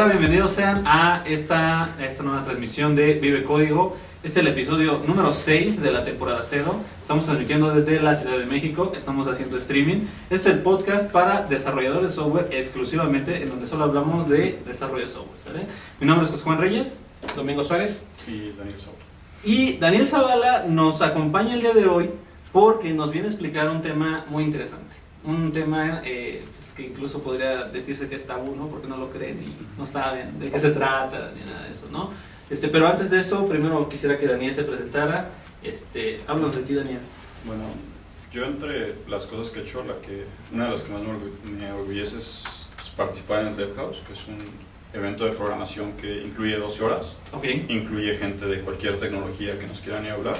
Hola, bienvenidos sean a esta nueva transmisión de Vive Código. Este es el episodio número 6 de la temporada 0. Estamos transmitiendo desde la Ciudad de México, estamos haciendo streaming. Este es el podcast para desarrolladores de software exclusivamente, en donde solo hablamos de desarrollo de software, ¿sale? Mi nombre es José Juan Reyes. Domingo Suárez. Y Daniel Zavala. Y Daniel Zavala nos acompaña el día de hoy porque nos viene a explicar un tema muy interesante. Un tema pues que incluso podría decirse que es tabú, ¿no? Porque no lo creen y no saben de qué se trata ni nada de eso, ¿no? Pero antes de eso, primero quisiera que Daniel se presentara. Háblanos de ti, Daniel. Bueno, yo entre las cosas que he hecho, una de las que más me orgullece es participar en el Dev House, que es un evento de programación que incluye 12 horas. Okay. Incluye gente de cualquier tecnología que nos quieran ir a hablar.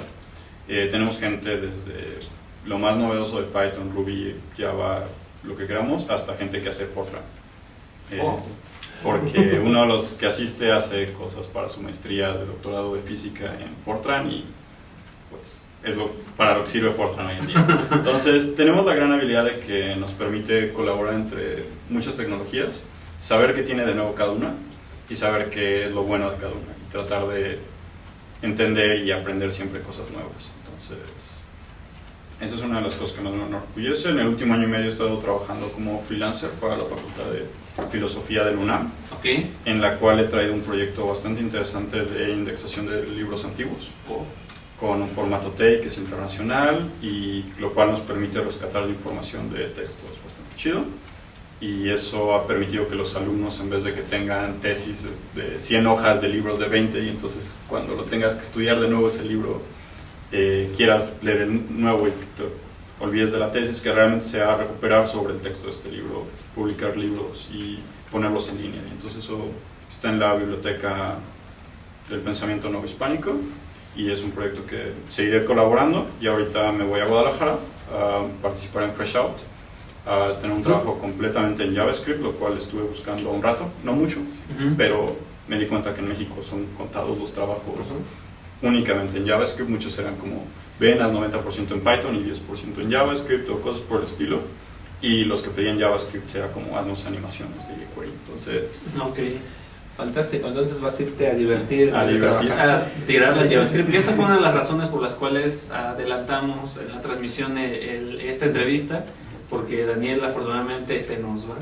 Tenemos gente desde lo más novedoso de Python, Ruby, Java, lo que queramos, hasta gente que hace Fortran. Porque uno de los que asiste hace cosas para su maestría de doctorado de física en Fortran y pues es para lo que sirve Fortran hoy en día. Entonces tenemos la gran habilidad de que nos permite colaborar entre muchas tecnologías, saber qué tiene de nuevo cada una y saber qué es lo bueno de cada una y tratar de entender y aprender siempre cosas nuevas. Entonces esa es una de las cosas que más me enorgullece. En el último año y medio he estado trabajando como freelancer para la Facultad de Filosofía del UNAM, Okay. en la cual he traído un proyecto bastante interesante de indexación de libros antiguos, con un formato TEI que es internacional y lo cual nos permite rescatar la información de textos bastante chido. Y eso ha permitido que los alumnos, en vez de que tengan tesis de 100 hojas de libros de 20 y entonces cuando lo tengas que estudiar de nuevo ese libro, quieras leer el nuevo y te olvides de la tesis, que realmente sea recuperar sobre el texto de este libro, publicar libros y ponerlos en línea. Y entonces eso está en la biblioteca del pensamiento nuevo hispánico y es un proyecto que seguiré colaborando. Y ahorita me voy a Guadalajara a participar en Fresh Out, a tener un trabajo completamente en JavaScript, lo cual estuve buscando un rato, no mucho, pero me di cuenta que en México son contados los trabajos únicamente en JavaScript. Muchos eran como venas 90% en Python y 10% en JavaScript o cosas por el estilo, y los que pedían JavaScript era como haznos animaciones de jQuery. Entonces Fantástico, entonces vas a irte a divertir, sí, a tirar la JavaScript. Y esa fue una de las razones por las cuales adelantamos en la transmisión esta entrevista, porque Daniel afortunadamente se nos va.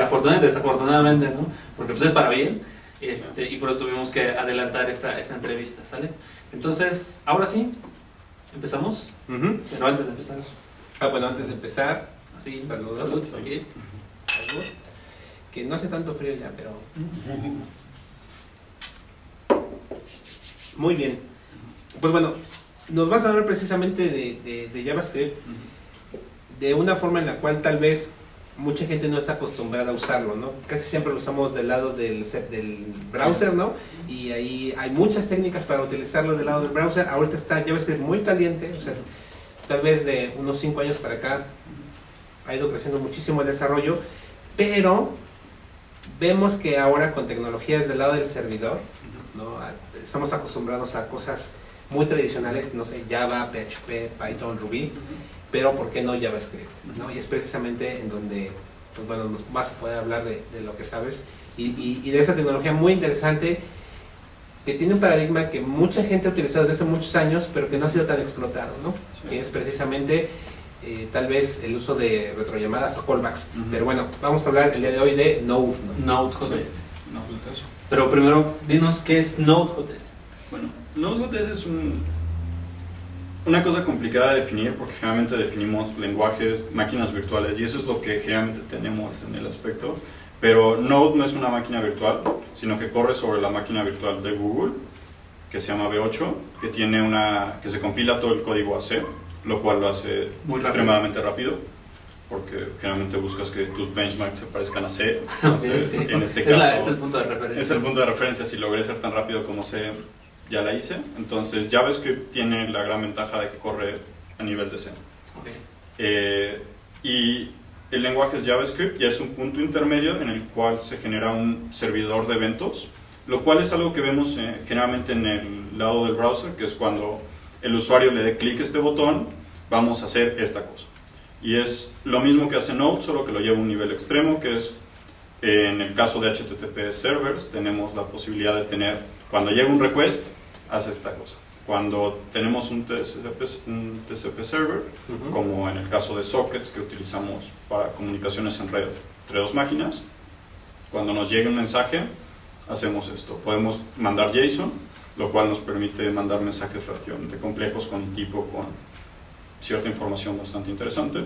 Afortunadamente, desafortunadamente, ¿no? Porque pues es para bien. Y por eso tuvimos que adelantar esta entrevista, ¿sale? Entonces, ahora sí, ¿empezamos? Pero antes de empezar. Bueno, antes de empezar, Sí, saludos. Aquí. Salud. Que no hace tanto frío ya, pero... Muy bien. Pues bueno, nos vas a hablar precisamente de JavaScript, de una forma en la cual tal vez mucha gente no está acostumbrada a usarlo, ¿no? Casi siempre lo usamos del lado del browser, ¿no? Y ahí hay muchas técnicas para utilizarlo del lado del browser. Ahorita está JavaScript muy caliente, o sea, tal vez de unos 5 años para acá ha ido creciendo muchísimo el desarrollo, pero vemos que ahora con tecnologías del lado del servidor, ¿no? Estamos acostumbrados a cosas muy tradicionales, no sé, Java, PHP, Python, Ruby, pero ¿por qué no JavaScript? ¿No? Y es precisamente en donde pues bueno, nos vas a poder hablar de lo que sabes y de esa tecnología muy interesante que tiene un paradigma que mucha gente ha utilizado desde hace muchos años, pero que no ha sido tan explotado, ¿no? Sí. Que es precisamente tal vez el uso de retrollamadas o callbacks. Pero bueno, vamos a hablar el día de hoy de Node, ¿no? Node.js. Pero primero, dinos qué es Node.js. Bueno, Node.js es una cosa complicada de definir porque generalmente definimos lenguajes, máquinas virtuales, y eso es lo que generalmente tenemos en el aspecto. Pero Node no es una máquina virtual, sino que corre sobre la máquina virtual de Google, que se llama V8, que se compila todo el código a C, lo cual lo hace muy extremadamente rápido, porque generalmente buscas que tus benchmarks se parezcan a C. Entonces, Sí. en este caso Es el punto de referencia. es el punto de referencia. Si logré ser tan rápido como C, ya la hice. Entonces JavaScript tiene la gran ventaja de que corre a nivel de C. Okay. Y el lenguaje es JavaScript y es un punto intermedio en el cual se genera un servidor de eventos, lo cual es algo que vemos generalmente en el lado del browser, que es cuando el usuario le dé clic a este botón, vamos a hacer esta cosa. Y es lo mismo que hace Node, solo que lo lleva a un nivel extremo, que es En el caso de HTTP servers tenemos la posibilidad de tener, cuando llega un request, hace esta cosa. Cuando tenemos un TCP server, como en el caso de sockets que utilizamos para comunicaciones en red entre dos máquinas, cuando nos llega un mensaje, hacemos esto. Podemos mandar JSON, lo cual nos permite mandar mensajes relativamente complejos con un tipo con cierta información bastante interesante.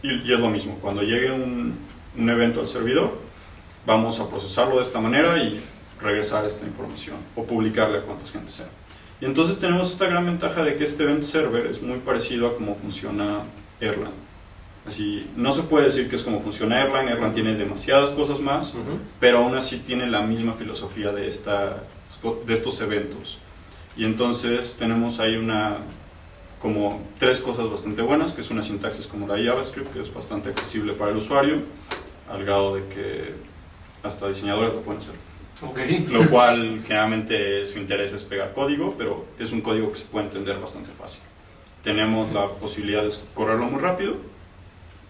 Y es lo mismo, cuando llegue un evento al servidor, vamos a procesarlo de esta manera y regresar esta información o publicarle a cuantas gente sea. Y entonces tenemos esta gran ventaja de que este event server es muy parecido a cómo funciona Erlang. Así, no se puede decir que es como funciona Erlang. Erlang tiene demasiadas cosas más, pero aún así tiene la misma filosofía de estos eventos. Y entonces tenemos ahí como tres cosas bastante buenas, que es una sintaxis como la de JavaScript, que es bastante accesible para el usuario, al grado de que hasta diseñadores lo pueden hacer. Okay. Lo cual generalmente su interés es pegar código, pero es un código que se puede entender bastante fácil. Tenemos la posibilidad de correrlo muy rápido,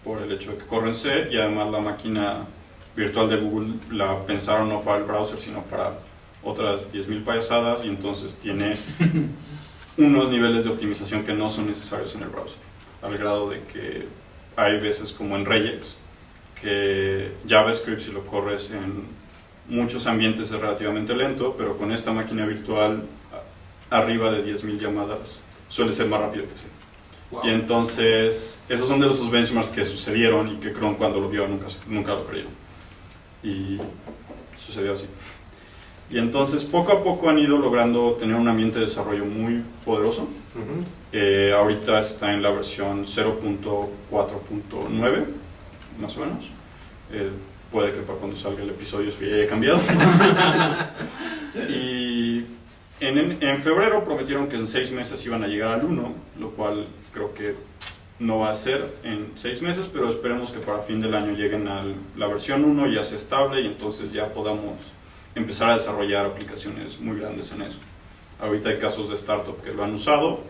por el hecho de que corre en C, y además la máquina virtual de Google la pensaron no para el browser, sino para otras 10.000 payasadas, y entonces tiene unos niveles de optimización que no son necesarios en el browser, al grado de que hay veces como en Regex, que JavaScript si lo corres en muchos ambientes es relativamente lento, pero con esta máquina virtual arriba de 10.000 llamadas suele ser más rápido que C. Wow. Y entonces esos son de los benchmarks que sucedieron y que Chrome cuando lo vio nunca lo creyó. Y sucedió así. Y entonces poco a poco han ido logrando tener un ambiente de desarrollo muy poderoso. Ahorita está en la versión 0.4.9 más o menos. Puede que para cuando salga el episodio eso ya haya cambiado. Y en febrero prometieron que en 6 meses iban a llegar al 1, lo cual creo que no va a ser en 6 meses, pero esperemos que para fin del año lleguen a la versión 1, ya sea estable, y entonces ya podamos empezar a desarrollar aplicaciones muy grandes en eso. Ahorita hay casos de startup que lo han usado,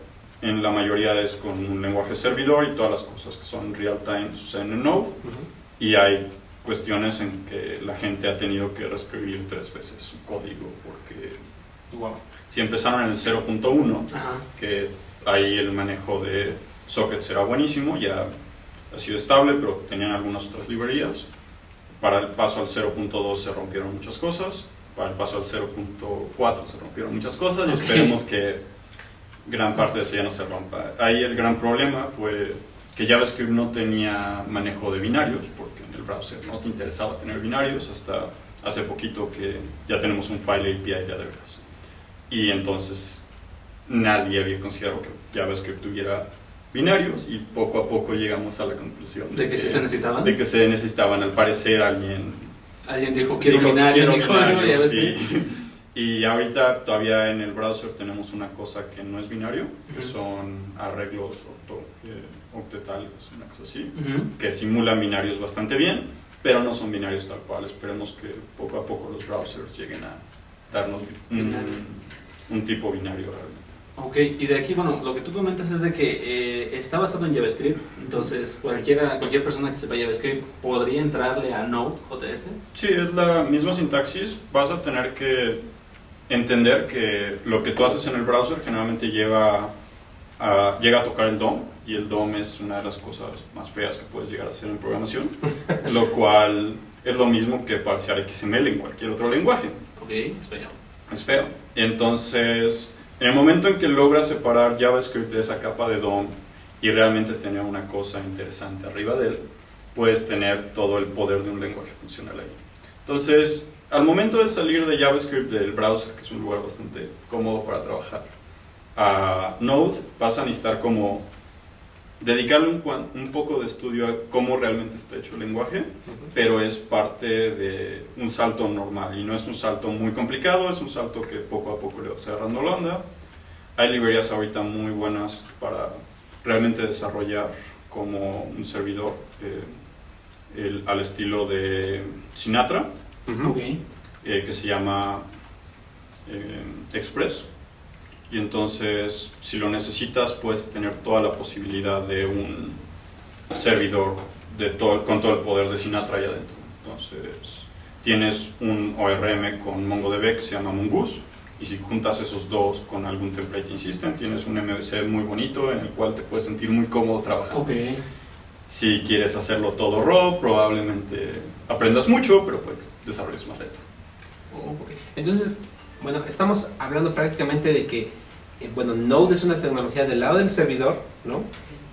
en la mayoría es con un lenguaje servidor y todas las cosas que son real time suceden en Node, y hay cuestiones en que la gente ha tenido que reescribir 3 veces su código porque si empezaron en el 0.1, que ahí el manejo de sockets era buenísimo, ya ha sido estable, pero tenían algunas otras librerías. Para el paso al 0.2 se rompieron muchas cosas, para el paso al 0.4 se rompieron muchas cosas, y esperemos que gran parte de eso ya no se rompa. Ahí el gran problema fue que JavaScript no tenía manejo de binarios, porque en el browser no te interesaba tener binarios, hasta hace poquito que ya tenemos un file API de veras. Y entonces nadie había considerado que JavaScript tuviera binarios, y poco a poco llegamos a la conclusión ¿De que sí se necesitaban? De que se necesitaban. Al parecer alguien dijo quiero binario, sí. Y ahorita todavía en el browser tenemos una cosa que no es binario, que son arreglos octetales, una cosa así, que simulan binarios bastante bien, pero no son binarios tal cual. Esperemos que poco a poco los browsers lleguen a darnos un tipo binario realmente. Ok, y de aquí, bueno, lo que tú comentas es de que está basado en JavaScript, entonces cualquier persona que sepa JavaScript podría entrarle a Node.js. Sí, es la misma sintaxis. Vas a tener que entender que lo que tú haces en el browser generalmente llega a tocar el DOM, y el DOM es una de las cosas más feas que puedes llegar a hacer en programación, lo cual es lo mismo que parsear XML en cualquier otro lenguaje. Ok, es feo. Es feo. Entonces, en el momento en que logras separar JavaScript de esa capa de DOM y realmente tener una cosa interesante arriba de él, puedes tener todo el poder de un lenguaje funcional ahí. Entonces, al momento de salir de JavaScript del browser, que es un lugar bastante cómodo para trabajar, a Node vas a necesitar como dedicarle un poco de estudio a cómo realmente está hecho el lenguaje, pero es parte de un salto normal, y no es un salto muy complicado, es un salto que poco a poco le vas agarrando la onda. Hay librerías ahorita muy buenas para realmente desarrollar como un servidor al estilo de Sinatra, que se llama Express. Y entonces, si lo necesitas, puedes tener toda la posibilidad de un servidor con todo el poder de Sinatra ahí adentro. Entonces, tienes un ORM con MongoDB que se llama Mongoose, y si juntas esos dos con algún template insistent, tienes un MVC muy bonito en el cual te puedes sentir muy cómodo trabajando. Okay. Si quieres hacerlo todo raw, probablemente aprendas mucho, pero pues desarrolles más lento. Okay. Entonces, bueno, estamos hablando prácticamente de que, bueno, Node es una tecnología del lado del servidor, ¿no?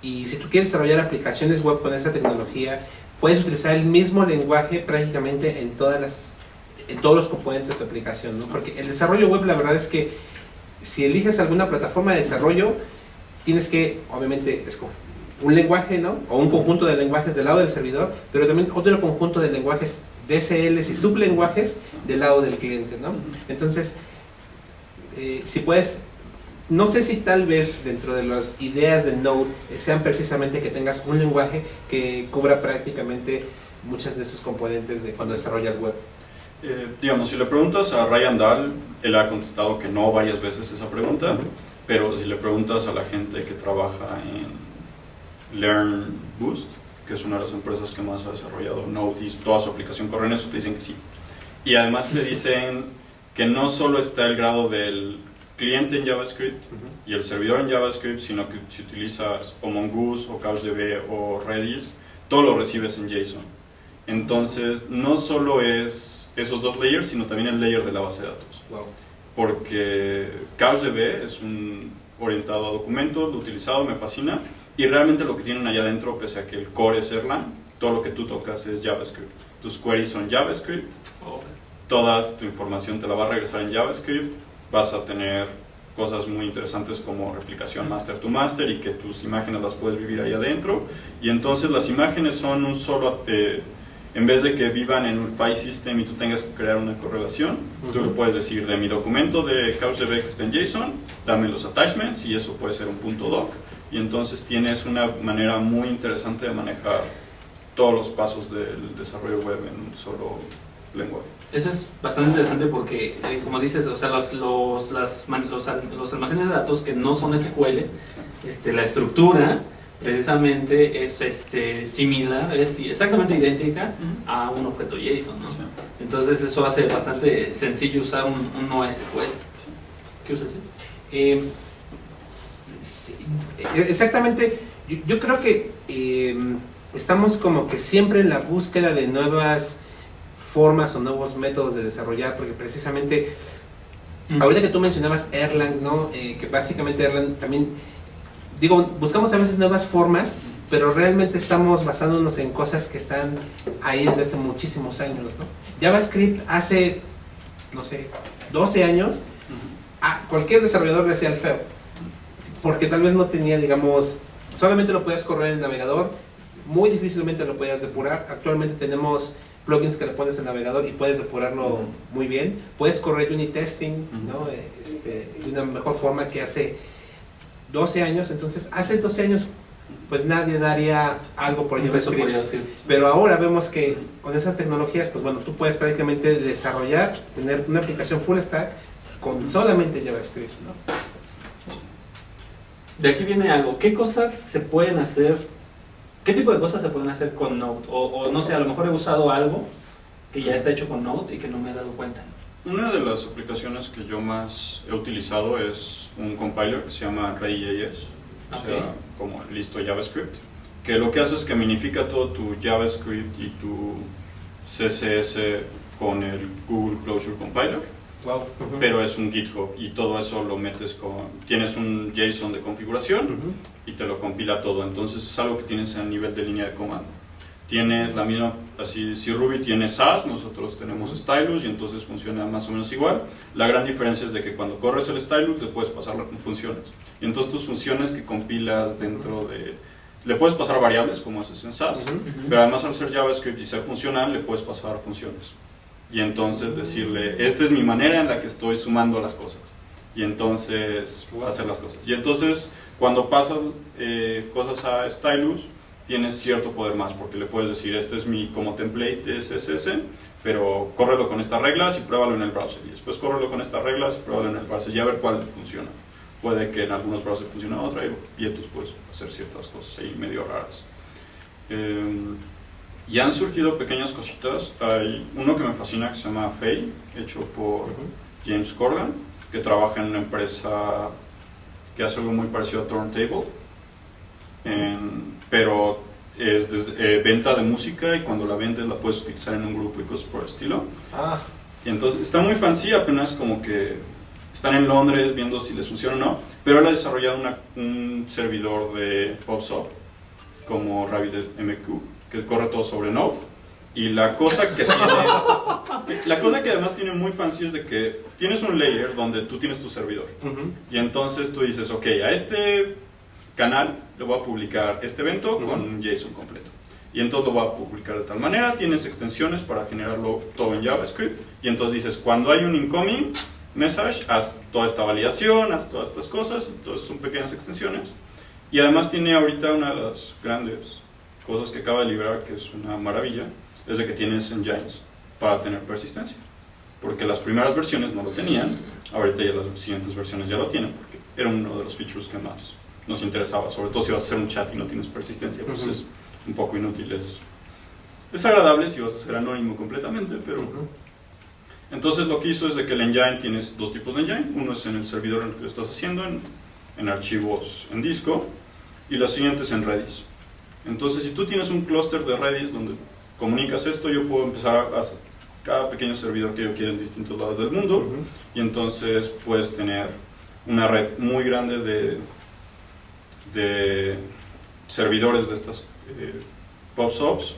Y si tú quieres desarrollar aplicaciones web con esa tecnología, puedes utilizar el mismo lenguaje prácticamente en todos los componentes de tu aplicación, ¿no? Porque el desarrollo web, la verdad es que si eliges alguna plataforma de desarrollo, tienes que, obviamente, escoger un lenguaje, ¿no? O un conjunto de lenguajes del lado del servidor, pero también otro conjunto de lenguajes DSLs y sublenguajes del lado del cliente, ¿no? Entonces, si puedes, no sé si tal vez dentro de las ideas de Node sean precisamente que tengas un lenguaje que cubra prácticamente muchas de esos componentes de cuando desarrollas web. Digamos, si le preguntas a Ryan Dahl, él ha contestado que no varias veces esa pregunta, pero si le preguntas a la gente que trabaja en Learn Boost, que es una de las empresas que más ha desarrollado Node y toda su aplicación corre en eso, te dicen que sí. Y además te dicen que no solo está el grado del cliente en JavaScript y el servidor en JavaScript, sino que si utilizas o Mongoose o CouchDB o Redis, todo lo recibes en JSON. Entonces, no solo es esos dos layers, sino también el layer de la base de datos. Wow. Porque CouchDB es un orientado a documentos, lo he utilizado, me fascina. Y realmente lo que tienen allá adentro, pese a que el core es Erlang, todo lo que tú tocas es JavaScript. Tus queries son JavaScript, toda tu información te la va a regresar en JavaScript, vas a tener cosas muy interesantes como replicación master to master y que tus imágenes las puedes vivir ahí adentro. Y entonces las imágenes son un solo, en vez de que vivan en un file system y tú tengas que crear una correlación, tú le puedes decir de mi documento de CouchDB que está en JSON, dame los attachments y eso puede ser un .doc. Y entonces tienes una manera muy interesante de manejar todos los pasos del desarrollo web en un solo lenguaje. Eso es bastante interesante porque, como dices, o sea, los almacenes de datos que no son SQL, la estructura precisamente es similar, es exactamente idéntica a un objeto JSON, ¿no? Sí. Entonces eso hace bastante sencillo usar un NoSQL. Sí. ¿Qué usas? Exactamente, yo creo que estamos como que siempre en la búsqueda de nuevas formas o nuevos métodos de desarrollar, porque precisamente ahorita que tú mencionabas Erlang, ¿no? Que básicamente Erlang también, digo, buscamos a veces nuevas formas, pero realmente estamos basándonos en cosas que están ahí desde hace muchísimos años, ¿no? JavaScript hace, no sé, 12 años, a cualquier desarrollador le hacía el feo, porque tal vez no tenía, digamos, solamente lo podías correr en el navegador, muy difícilmente lo podías depurar. Actualmente tenemos plugins que le pones en el navegador y puedes depurarlo muy bien. Puedes correr unit testing, ¿no? De una mejor forma que hace 12 años. Entonces, hace 12 años, pues nadie daría algo por JavaScript. Pero ahora vemos que con esas tecnologías, pues bueno, tú puedes prácticamente desarrollar, tener una aplicación full stack con solamente JavaScript, ¿no? De aquí viene algo. ¿Qué cosas se pueden hacer? ¿Qué tipo de cosas se pueden hacer con Node? O no sé, a lo mejor he usado algo que ya está hecho con Node y que no me he dado cuenta. Una de las aplicaciones que yo más he utilizado es un compiler que se llama Ray.js, o sea, como listo JavaScript, que lo que hace es que minifica todo tu JavaScript y tu CSS con el Google Closure Compiler. Wow. Pero es un GitHub y todo eso lo metes tienes un JSON de configuración y te lo compila todo. Entonces es algo que tienes a nivel de línea de comando. Tienes la misma, así, si Ruby tiene Sass, nosotros tenemos Stylus y entonces funciona más o menos igual. La gran diferencia es de que cuando corres el Stylus le puedes pasar funciones. Y entonces tus funciones que compilas dentro de... Le puedes pasar variables como haces en Sass, pero además al ser JavaScript y ser funcional le puedes pasar funciones. Y entonces decirle, esta es mi manera en la que estoy sumando las cosas. Y entonces hacer las cosas. Y entonces cuando pasas cosas a Stylus, tienes cierto poder más, porque le puedes decir, este es mi como template de CSS, pero córrelo con estas reglas y pruébalo en el browser. Y después córrelo con estas reglas y pruébalo en el browser y a ver cuál funciona. Puede que en algunos browsers funcione otra y entonces puedes hacer ciertas cosas ahí medio raras. Y han surgido pequeñas cositas. Hay uno que me fascina que se llama Faye, hecho por James Corgan, que trabaja en una empresa que hace algo muy parecido a Turntable, pero es venta de música, y cuando la vendes la puedes utilizar en un grupo y cosas por el estilo. Y entonces está muy fancy, apenas como que están en Londres viendo si les funciona o no, pero él ha desarrollado un servidor de PubSub como RabbitMQ que corre todo sobre Node. Y la cosa que además tiene muy fancy es de que tienes un layer donde tú tienes tu servidor. Y entonces tú dices, ok, a este canal le voy a publicar este evento con un JSON completo. Y entonces lo voy a publicar de tal manera, tienes extensiones para generarlo todo en JavaScript. Y entonces dices, cuando hay un incoming message, haz toda esta validación, haz todas estas cosas. Entonces son pequeñas extensiones. Y además tiene ahorita una de las grandes cosas que acaba de liberar, que es una maravilla, es de que tienes engines para tener persistencia, porque las primeras versiones no lo tenían, ahorita ya las siguientes versiones ya lo tienen, porque era uno de los features que más nos interesaba, sobre todo si vas a hacer un chat y no tienes persistencia, pues es un poco inútil. Es agradable si vas a ser anónimo completamente, pero entonces lo que hizo es de que el engine, tienes dos tipos de engine, uno es en el servidor en el que lo estás haciendo, en archivos en disco, y la siguiente es en Redis. Entonces si tú tienes un clúster de Redis donde comunicas esto, yo puedo empezar a hacer cada pequeño servidor que yo quiera en distintos lados del mundo, y entonces puedes tener una red muy grande de servidores de estas PubSubs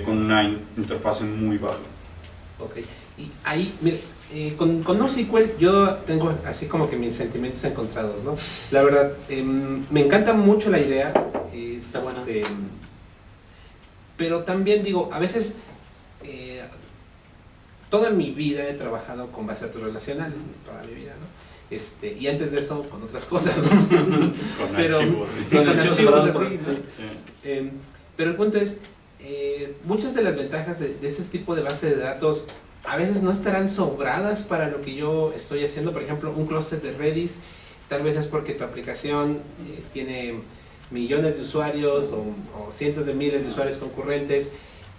con una interfaz muy baja. Ok, y ahí, mira, con NoSQL yo tengo así como que mis sentimientos encontrados, ¿no? La verdad, me encanta mucho la idea, está buena. Pero también digo, a veces toda mi vida he trabajado con base de datos relacionales, toda mi vida, ¿no? Y antes de eso con otras cosas, ¿no? Con archivos. Sí, con archivos, Sí. sí. Pero el punto es, muchas de las ventajas de ese tipo de base de datos a veces no estarán sobradas para lo que yo estoy haciendo. Por ejemplo, un clúster de Redis, tal vez es porque tu aplicación tiene millones de usuarios o cientos de miles de usuarios concurrentes,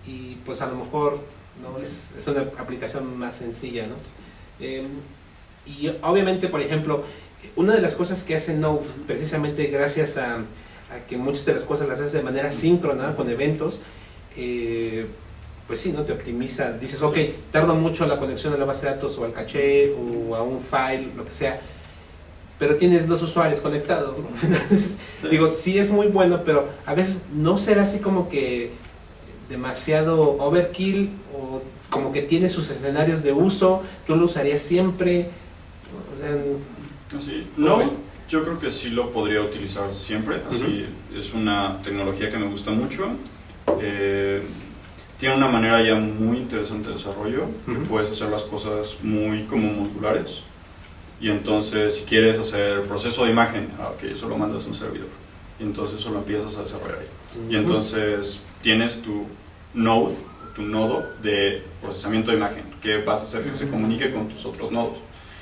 y pues a lo mejor no es una aplicación más sencilla, ¿no? Y obviamente, por ejemplo, una de las cosas que hace Node, precisamente gracias a que muchas de las cosas las haces de manera síncrona con eventos, pues sí, ¿no? Te optimiza, dices, ok, tarda mucho la conexión a la base de datos o al caché o a un file, lo que sea, pero tienes dos usuarios conectados, ¿no? Entonces, digo, sí es muy bueno, pero a veces no será así como que demasiado overkill, o como que tiene sus escenarios de uso, tú lo usarías siempre. Así, no, yo creo que sí lo podría utilizar siempre. Así, es una tecnología que me gusta mucho. Tiene una manera ya muy interesante de desarrollo, que puedes hacer las cosas muy como modulares. Y entonces, si quieres hacer proceso de imagen, eso lo mandas a un servidor. Y entonces eso lo empiezas a desarrollar ahí. Y entonces tienes tu node, tu nodo de procesamiento de imagen, que vas a hacer que se comunique con tus otros nodos.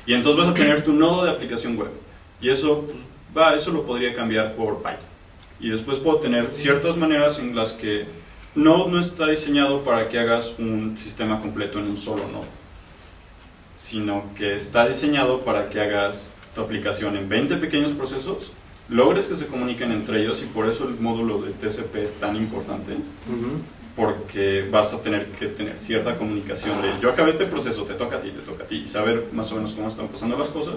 Y entonces vas a tener tu nodo de aplicación web. Y eso, pues, eso lo podría cambiar por Python. Y después puedo tener ciertas maneras en las que Node no está diseñado para que hagas un sistema completo en un solo nodo, sino que está diseñado para que hagas tu aplicación en 20 pequeños procesos, logres que se comuniquen entre ellos, y por eso el módulo de TCP es tan importante, porque vas a tener que tener cierta comunicación de yo acabé este proceso, te toca a ti, y saber más o menos cómo están pasando las cosas.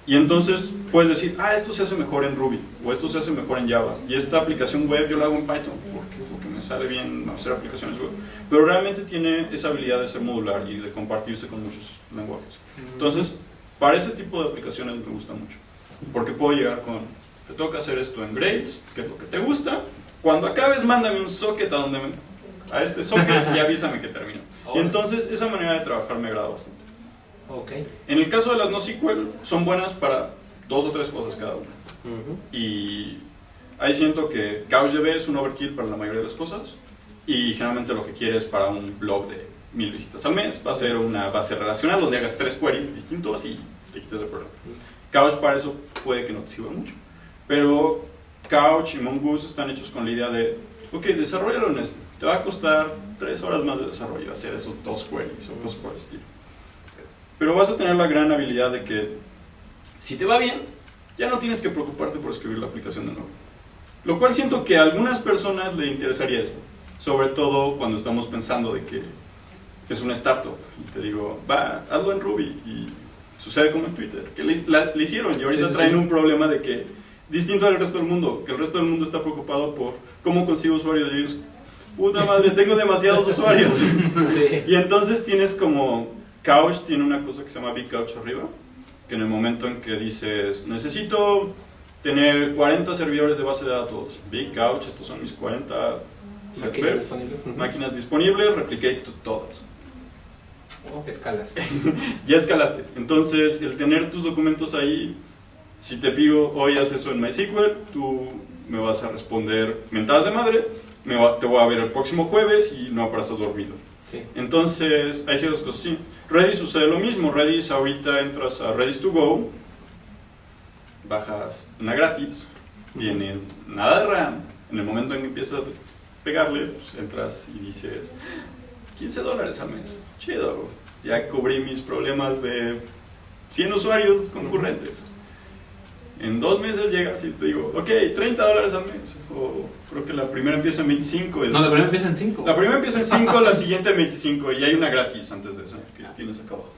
Y entonces puedes decir, esto se hace mejor en Ruby, o esto se hace mejor en Java, y esta aplicación web yo la hago en Python, porque es lo que me sale bien hacer aplicaciones web. Pero realmente tiene esa habilidad de ser modular y de compartirse con muchos lenguajes. Entonces, para ese tipo de aplicaciones me gusta mucho, porque puedo llegar con, te toca hacer esto en Grails, que es lo que te gusta, cuando acabes mándame un socket a este socket y avísame que termino. Y entonces esa manera de trabajar me agrada bastante. En el caso de las NoSQL, son buenas para 2 o 3 cosas cada una. Y ahí siento que CouchDB es un overkill para la mayoría de las cosas, y generalmente lo que quieres para un blog de 1000 visitas al mes va a ser una base relacional donde hagas 3 queries distintos y le quites el problema. Couch para eso puede que no te sirva mucho, pero Couch y Mongoose están hechos con la idea de, ok, desarrollalo te va a costar 3 horas más de desarrollo hacer esos 2 queries o cosas por el estilo. Pero vas a tener la gran habilidad de que si te va bien, ya no tienes que preocuparte por escribir la aplicación de nuevo. Lo cual siento que a algunas personas le interesaría eso, sobre todo cuando estamos pensando de que es una startup y te digo, va, hazlo en Ruby y sucede como en Twitter, que le hicieron y ahorita traen un problema de que, distinto al resto del mundo, que el resto del mundo está preocupado por cómo consigo usuarios y ellos, puta madre, tengo demasiados usuarios. Sí. Y entonces tienes como, Couch tiene una cosa que se llama Big Couch arriba, que en el momento en que dices, necesito tener 40 servidores de base de datos, Big Couch, estos son mis 40 máquinas disponibles, replicate todas. Escalas. Ya escalaste. Entonces, el tener tus documentos ahí, si te pido hoy haz eso en MySQL, tú me vas a responder mentadas de madre, te voy a ver el próximo jueves y no apareces dormido. Sí. Entonces, hay ciertas cosas así. Redis sucede lo mismo. Redis, ahorita entras a Redis to Go, bajas una gratis, tiene nada de RAM. En el momento en que empiezas a pegarle, pues entras y dices $15 al mes. Chido, ya cubrí mis problemas de 100 usuarios concurrentes. En 2 meses llegas y te digo, ok, $30 al mes. O creo que la primera empieza en 25. No, la primera empieza en 5. La primera empieza en 5, la siguiente en 25. Y hay una gratis antes de eso, que tienes acá abajo.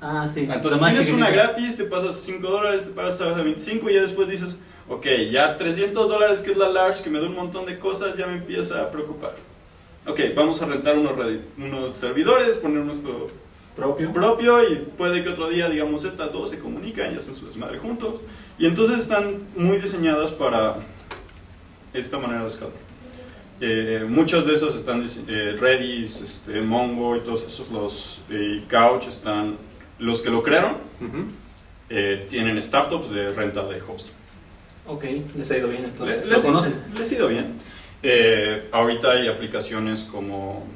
Ah, sí. Entonces tienes una gratis, te pasas $5, te pasas a 25 y ya después dices, ok, ya $300 que es la large, que me da un montón de cosas, ya me empieza a preocupar. Ok, vamos a rentar unos servidores, poner nuestro propio y puede que otro día, digamos, estas dos se comunican y hacen su desmadre juntos. Y entonces están muy diseñadas para esta manera de escalar. Muchas de esas están, Redis, Mongo y todos esos, los Couch, están, los que lo crearon, tienen startups de renta de hosting. Ok, les ha ido bien entonces. ¿Lo conocen? Les ha ido bien. Ahorita hay aplicaciones como,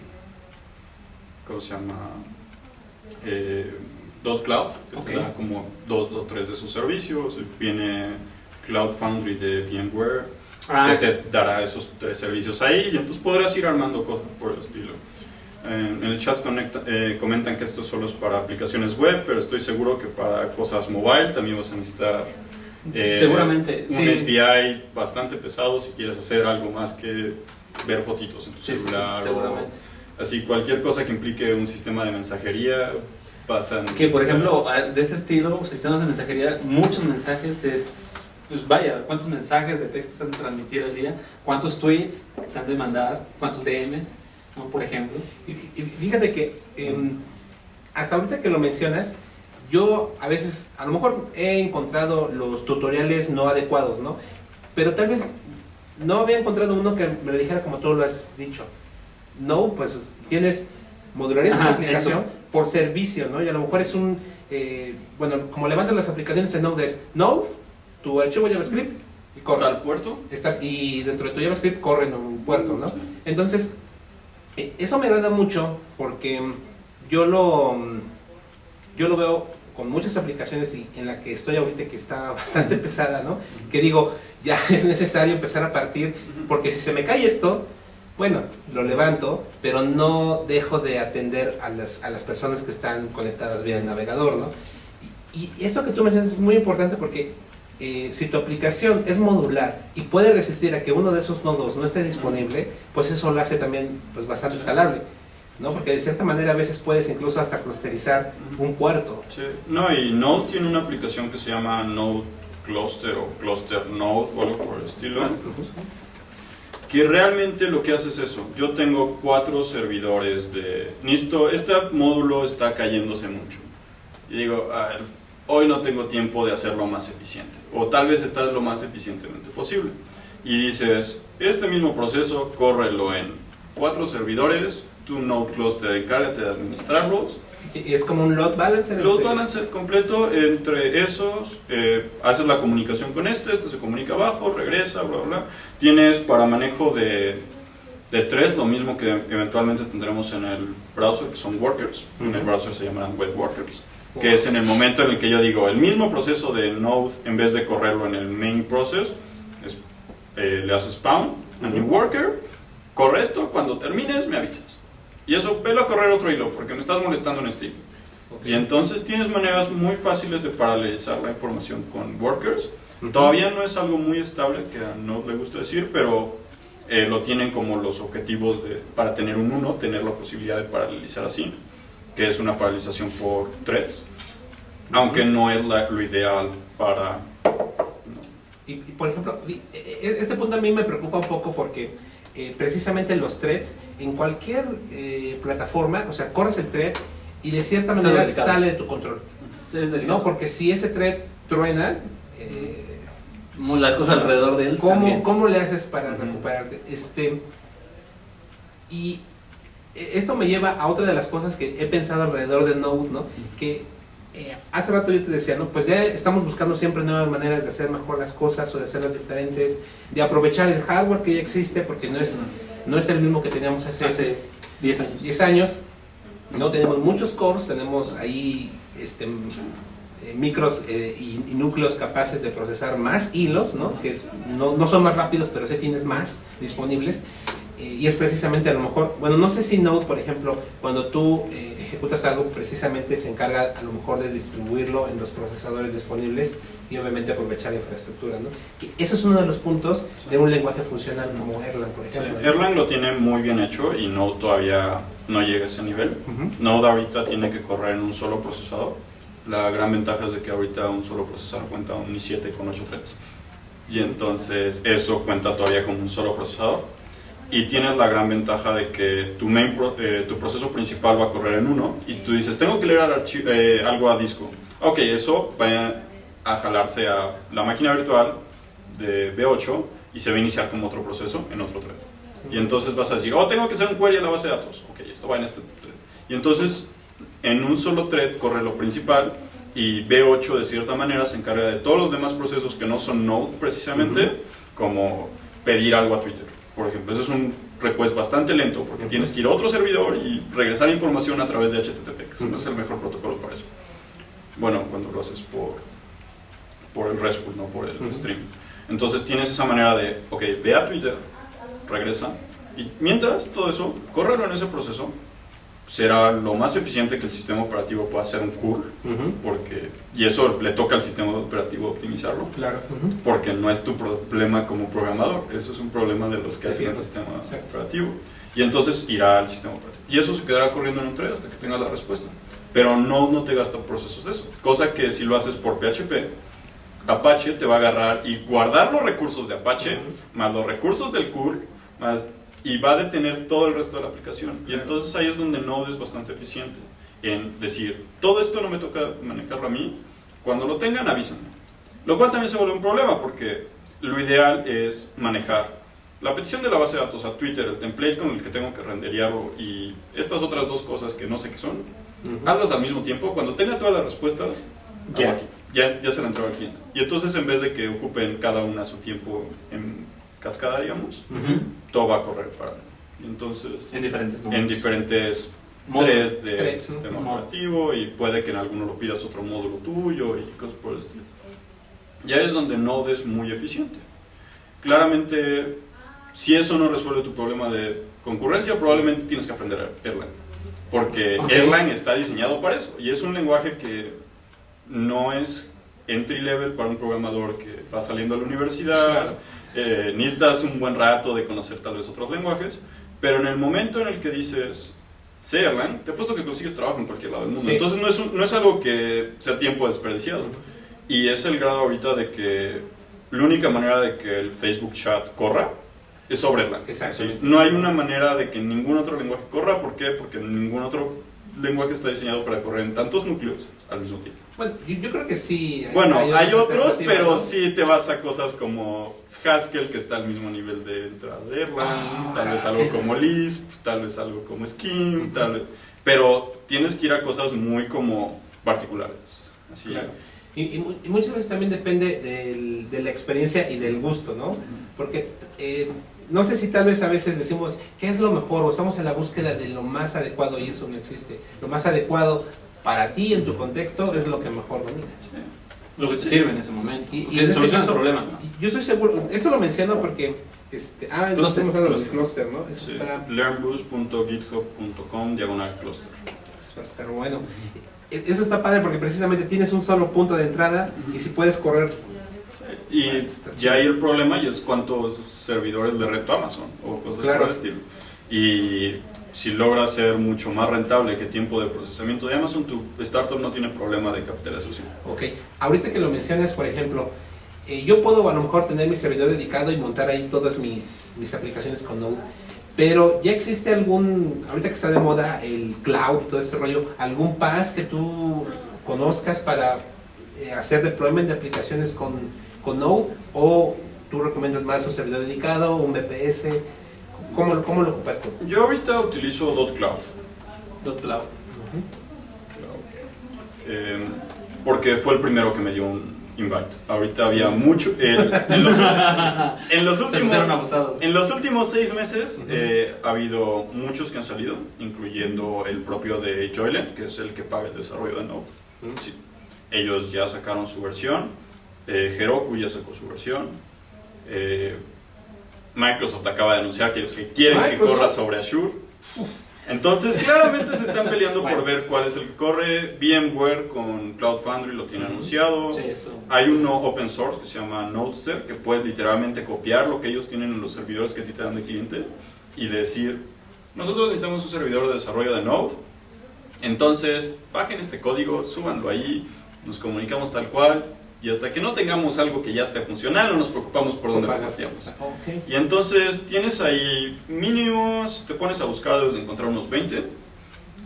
¿cómo se llama? .cloud, que te da como 2 o 3 de sus servicios. Viene Cloud Foundry de VMware, que te dará esos 3 servicios ahí y entonces podrás ir armando cosas por el estilo. En el chat comentan que esto solo es para aplicaciones web, pero estoy seguro que para cosas mobile también vas a necesitar seguramente un API bastante pesado si quieres hacer algo más que ver fotitos en tu celular. Sí, seguramente. Así cualquier cosa que implique un sistema de mensajería pasa. Que por ejemplo, de ese estilo, sistemas de mensajería, muchos mensajes es, pues vaya, cuántos mensajes de texto se han de transmitir al día, cuántos tweets se han de mandar, cuántos DMs, ¿no? Por ejemplo. Y fíjate que hasta ahorita que lo mencionas, yo a veces, a lo mejor he encontrado los tutoriales no adecuados, ¿no? Pero tal vez no había encontrado uno que me lo dijera como tú lo has dicho. No, pues tienes modularidad de aplicación eso. Por servicio, ¿no? Y a lo mejor es un, bueno, como levantas las aplicaciones en Node es Node, tu archivo JavaScript y corre. ¿Al puerto? Y dentro de tu JavaScript corre en un puerto, ¿no? Entonces, eso me agrada mucho porque yo lo veo con muchas aplicaciones y en la que estoy ahorita que está bastante pesada, ¿no? Que digo, ya es necesario empezar a partir, porque si se me cae esto, bueno, lo levanto, pero no dejo de atender a las personas que están conectadas vía el navegador, ¿no? Y eso que tú mencionas es muy importante porque si tu aplicación es modular y puede resistir a que uno de esos nodos no esté disponible, pues eso lo hace también pues bastante escalable, ¿no? Porque de cierta manera a veces puedes incluso hasta clusterizar un puerto. Sí. No, y Node tiene una aplicación que se llama Node Cluster o Cluster Node o algo por el estilo. Que realmente lo que hace es eso. Yo tengo 4 servidores este módulo está cayéndose mucho. Y digo, hoy no tengo tiempo de hacerlo más eficiente. O tal vez está lo más eficientemente posible. Y dices, este mismo proceso, córrelo en 4 servidores, tu Node Cluster, encárgate de administrarlos. Y es como un load balancer. Load balancer completo entre esos, haces la comunicación con este se comunica abajo, regresa, bla, bla, bla. Tienes para manejo de 3, lo mismo que eventualmente tendremos en el browser, que son workers. En el browser se llamarán web workers. Que es en el momento en el que yo digo, el mismo proceso de Node, en vez de correrlo en el main process, le haces spawn a new worker, corre esto, cuando termines me avisas. Y eso, velo a correr otro hilo, porque me estás molestando en Steam. Okay. Y entonces tienes maneras muy fáciles de paralelizar la información con workers. Todavía no es algo muy estable, que a Node le gusta decir, pero lo tienen como los objetivos para tener un 1, tener la posibilidad de paralelizar así, que es una paralelización por threads, aunque no es lo ideal para... Y por ejemplo, este punto a mí me preocupa un poco porque precisamente los threads en cualquier plataforma, o sea, corres el thread y de cierta manera sale de tu control. No, porque si ese thread truena, las cosas alrededor de él. ¿Cómo le haces para recuperarte? Y esto me lleva a otra de las cosas que he pensado alrededor de Node, ¿no? Que hace rato yo te decía, ¿no? Pues ya estamos buscando siempre nuevas maneras de hacer mejor las cosas o de hacerlas diferentes, de aprovechar el hardware que ya existe, porque no es el mismo que teníamos hace 10 años. 10 años. No tenemos muchos cores, tenemos ahí micros y núcleos capaces de procesar más hilos, ¿no? Que no son más rápidos, pero sí tienes más disponibles. Y es precisamente a lo mejor, bueno, no sé si Node, por ejemplo, cuando tú ejecutas algo, precisamente se encarga a lo mejor de distribuirlo en los procesadores disponibles y obviamente aprovechar la infraestructura, ¿no? Que eso es uno de los puntos de un lenguaje funcional como Erlang, por ejemplo. Sí, Erlang lo tiene muy bien hecho y Node todavía no llega a ese nivel. Node ahorita tiene que correr en un solo procesador. La gran ventaja es de que ahorita un solo procesador cuenta un i7 con 8 threads. Y entonces eso cuenta todavía como un solo procesador. Y tienes la gran ventaja de que tu proceso principal va a correr en uno y tú dices, tengo que leer algo a disco. Ok, eso va a jalarse a la máquina virtual de B8 y se va a iniciar como otro proceso en otro thread. Y entonces vas a decir, tengo que hacer un query a la base de datos. Ok, esto va en este thread. Y entonces en un solo thread corre lo principal y B8 de cierta manera se encarga de todos los demás procesos que no son Node precisamente, como pedir algo a Twitter. Por ejemplo, eso es un request bastante lento porque tienes que ir a otro servidor y regresar información a través de HTTP, que no es el mejor protocolo para eso. Bueno, cuando lo haces por el RESTful, no por el stream. Entonces tienes esa manera de, ok, ve a Twitter, regresa, y mientras todo eso, córrelo en ese proceso, será lo más eficiente que el sistema operativo pueda hacer un curl, y eso le toca al sistema operativo optimizarlo, claro. Porque no es tu problema como programador, eso es un problema de los que hacen el sistema operativo, y entonces irá al sistema operativo, y eso se quedará corriendo en un thread hasta que tenga la respuesta, pero no te gasta procesos de eso, cosa que si lo haces por PHP, Apache te va a agarrar y guardar los recursos de Apache, más los recursos del curl, y va a detener todo el resto de la aplicación. Y entonces ahí es donde Node es bastante eficiente en decir, todo esto no me toca manejarlo a mí, cuando lo tengan avísenme. Lo cual también se vuelve un problema porque lo ideal es manejar la petición de la base de datos a Twitter, el template con el que tengo que renderearlo y estas otras dos cosas que no sé qué son, hazlas al mismo tiempo. Cuando tenga todas las respuestas, ya se la entrego al cliente. Y entonces en vez de que ocupen cada una su tiempo en cascada, digamos, todo va a correr para él. Entonces, en diferentes threads del sistema operativo, y puede que en alguno lo pidas otro módulo tuyo y cosas por el estilo. Ya es donde Node es muy eficiente. Claramente, si eso no resuelve tu problema de concurrencia, probablemente tienes que aprender Erlang, porque Erlang está diseñado para eso, y es un lenguaje que no es entry level para un programador que va saliendo a la universidad. Necesitas un buen rato de conocer tal vez otros lenguajes, pero en el momento en el que dices sé Erlang, te he puesto que consigues trabajo en cualquier lado del mundo. Entonces no es algo que sea tiempo desperdiciado, y es el grado ahorita de que la única manera de que el Facebook Chat corra es sobre Erlang. ¿Sí? No hay una manera de que ningún otro lenguaje corra. ¿Por qué? Porque ningún otro lenguaje está diseñado para correr en tantos núcleos al mismo tiempo. Bueno, yo creo que sí. Hay otros, pero ¿no? Sí te vas a cosas como Haskell, que está al mismo nivel de entrada de Erlang, tal vez algo como Lisp, tal vez algo como Scheme, pero tienes que ir a cosas muy como particulares. Así. Claro. Y muchas veces también depende de la experiencia y del gusto, ¿no? Porque no sé si tal vez a veces decimos ¿qué es lo mejor? O estamos en la búsqueda de lo más adecuado, y eso no existe. Lo más adecuado para ti en tu contexto es lo que mejor domina. Lo que te sirve en ese momento. Y soluciona el problema. Yo estoy seguro, esto lo menciono porque no estamos hablando del cluster, ¿no? Eso Sí, está... learnboost.github.com/cluster. Va a estar bueno. Eso está padre porque precisamente tienes un solo punto de entrada y si puedes correr. Y ya hay el problema y es cuántos servidores le rento a Amazon o cosas Claro. por el estilo. Y si logras ser mucho más rentable que tiempo de procesamiento de Amazon, tu startup no tiene problema de capitalización. Ok, ahorita que lo mencionas, por ejemplo, yo puedo a lo mejor tener mi servidor dedicado y montar ahí todas mis aplicaciones con Node, pero ya existe ahorita que está de moda el cloud y todo ese rollo, algún PaaS que tú conozcas para hacer deployment de aplicaciones con Node, o tú recomiendas más un servidor dedicado, un VPS, ¿cómo lo ocupas tú? Yo ahorita utilizo .cloud. .cloud. Porque fue el primero que me dio un invite. Ahorita había mucho. En los Se pusieron abusados. últimos 6 meses ha habido muchos que han salido, incluyendo el propio de Joyland, que es el que paga el desarrollo de Node. Sí. Ellos ya sacaron su versión. Heroku ya sacó su versión. Microsoft acaba de anunciar que quieren que corra sobre Azure. Entonces, claramente se están peleando por ver cuál es el que corre. VMware con Cloud Foundry lo tiene anunciado. Sí, eso. Hay uno open source que se llama Nodester, que puedes literalmente copiar lo que ellos tienen en los servidores que te dan de cliente y decir, nosotros necesitamos un servidor de desarrollo de Node, entonces bajen este código, súbanlo ahí, nos comunicamos tal cual, y hasta que no tengamos algo que ya esté funcional, no nos preocupamos por dónde lo hosteamos. Okay. Y entonces tienes ahí mínimos, te pones a buscar, debes de encontrar unos 20,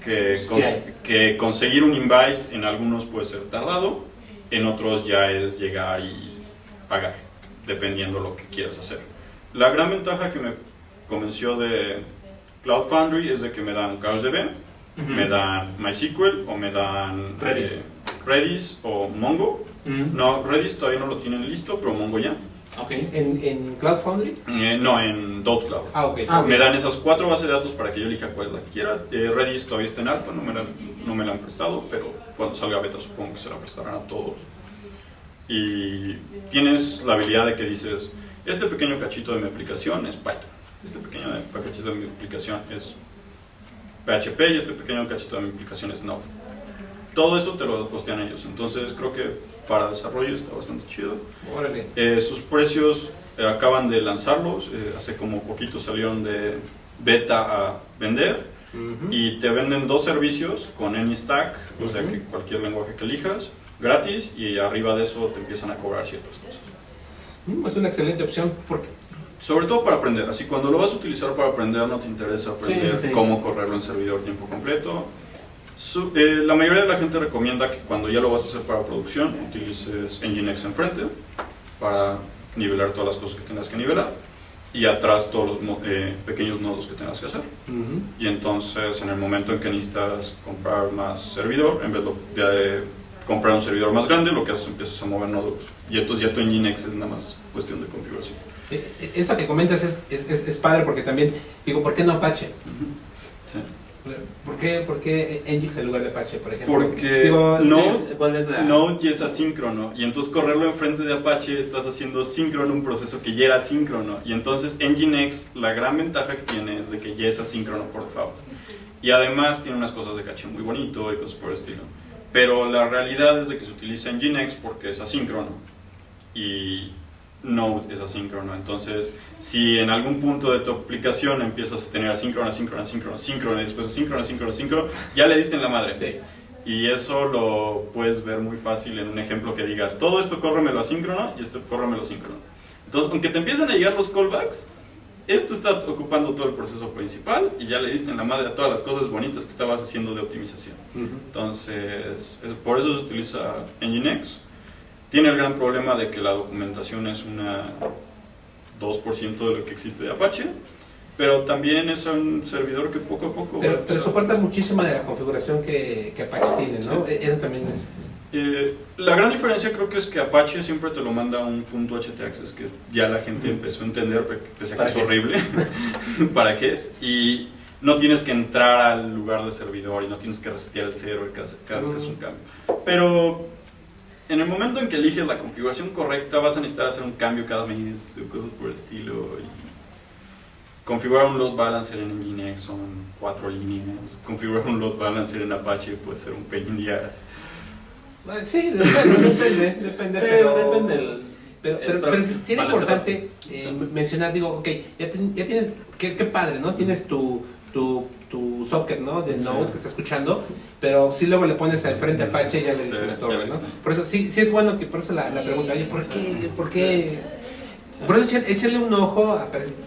que conseguir un invite en algunos puede ser tardado, en otros ya es llegar y pagar, dependiendo lo que quieras hacer. La gran ventaja que me convenció de Cloud Foundry es de que me dan CouchDB, me dan MySQL o me dan Redis o Mongo. No, Redis todavía no lo tienen listo, pero Mongo ya. Okay. ¿En Cloud Foundry? No, en .cloud. Ok. Me dan esas 4 bases de datos para que yo elija cuál es la que quiera. Redis todavía está en alfa, no me la han prestado, pero cuando salga beta supongo que se la prestarán a todos. Y tienes la habilidad de que dices, este pequeño cachito de mi aplicación es Python, este pequeño cachito de mi aplicación es PHP y este pequeño cachito de mi aplicación es Node. Todo eso te lo hostean ellos, entonces creo que para desarrollo está bastante chido. Órale. Sus precios acaban de lanzarlos, hace como poquito salieron de beta a vender, y te venden 2 servicios con AnyStack, o sea que cualquier lenguaje que elijas, gratis, y arriba de eso te empiezan a cobrar ciertas cosas. Es una excelente opción porque Sobre todo para aprender, así cuando lo vas a utilizar para aprender no te interesa aprender Sí. cómo correrlo en servidor tiempo completo. La mayoría de la gente recomienda que cuando ya lo vas a hacer para producción utilices Nginx enfrente para nivelar todas las cosas que tengas que nivelar y atrás todos los pequeños nodos que tengas que hacer. Y entonces en el momento en que necesitas comprar más servidor, en vez de comprar un servidor más grande, lo que haces es empiezas a mover nodos y entonces ya tu Nginx es nada más cuestión de configuración. Esto que comentas es padre porque también, digo, ¿por qué no Apache? Sí. ¿Por qué Nginx en lugar de Apache, por ejemplo? Porque digo, Node ya es asíncrono y entonces correrlo enfrente de Apache estás haciendo síncrono un proceso que ya era síncrono y entonces Nginx la gran ventaja que tiene es de que ya es asíncrono por default y además tiene unas cosas de caché muy bonito y cosas por el estilo, pero la realidad es de que se utiliza Nginx porque es asíncrono y Node es asíncrono, entonces si en algún punto de tu aplicación empiezas a tener asíncrono y después asíncrono, ya le diste en la madre. Sí. Y eso lo puedes ver muy fácil en un ejemplo que digas, todo esto córremelo asíncrono y esto córremelo síncrono. Entonces, aunque te empiezan a llegar los callbacks, esto está ocupando todo el proceso principal y ya le diste en la madre a todas las cosas bonitas que estabas haciendo de optimización. Entonces, por eso se utiliza Nginx. Tiene el gran problema de que la documentación es una 2% de lo que existe de Apache, pero también es un servidor que poco a poco... Pero soporta muchísima de la configuración que Apache tiene, ¿no? Sí. Eso también es... la gran diferencia creo que es que Apache siempre te lo manda un .htaccess, que ya la gente empezó a entender, pese a que es horrible, para qué es, y no tienes que entrar al lugar de servidor y no tienes que resetear el server cada vez que es un cambio. Pero en el momento en que eliges la configuración correcta vas a necesitar hacer un cambio cada mes o cosas por el estilo configurar un load balancer en Nginx son 4 líneas, configurar un load balancer en Apache puede ser un pain in the ass. Sí, depende, Sí, pero... depende del... Pero sí era importante mencionar, digo, ok, ya tienes, qué padre, ¿no? Tienes tu socket, ¿no? De Node que está escuchando, pero sí luego le pones al frente Apache y ya le dices la torre, ¿no? Por eso sí es bueno que por eso la pregunta, oye, ¿por qué? Por eso échale un ojo,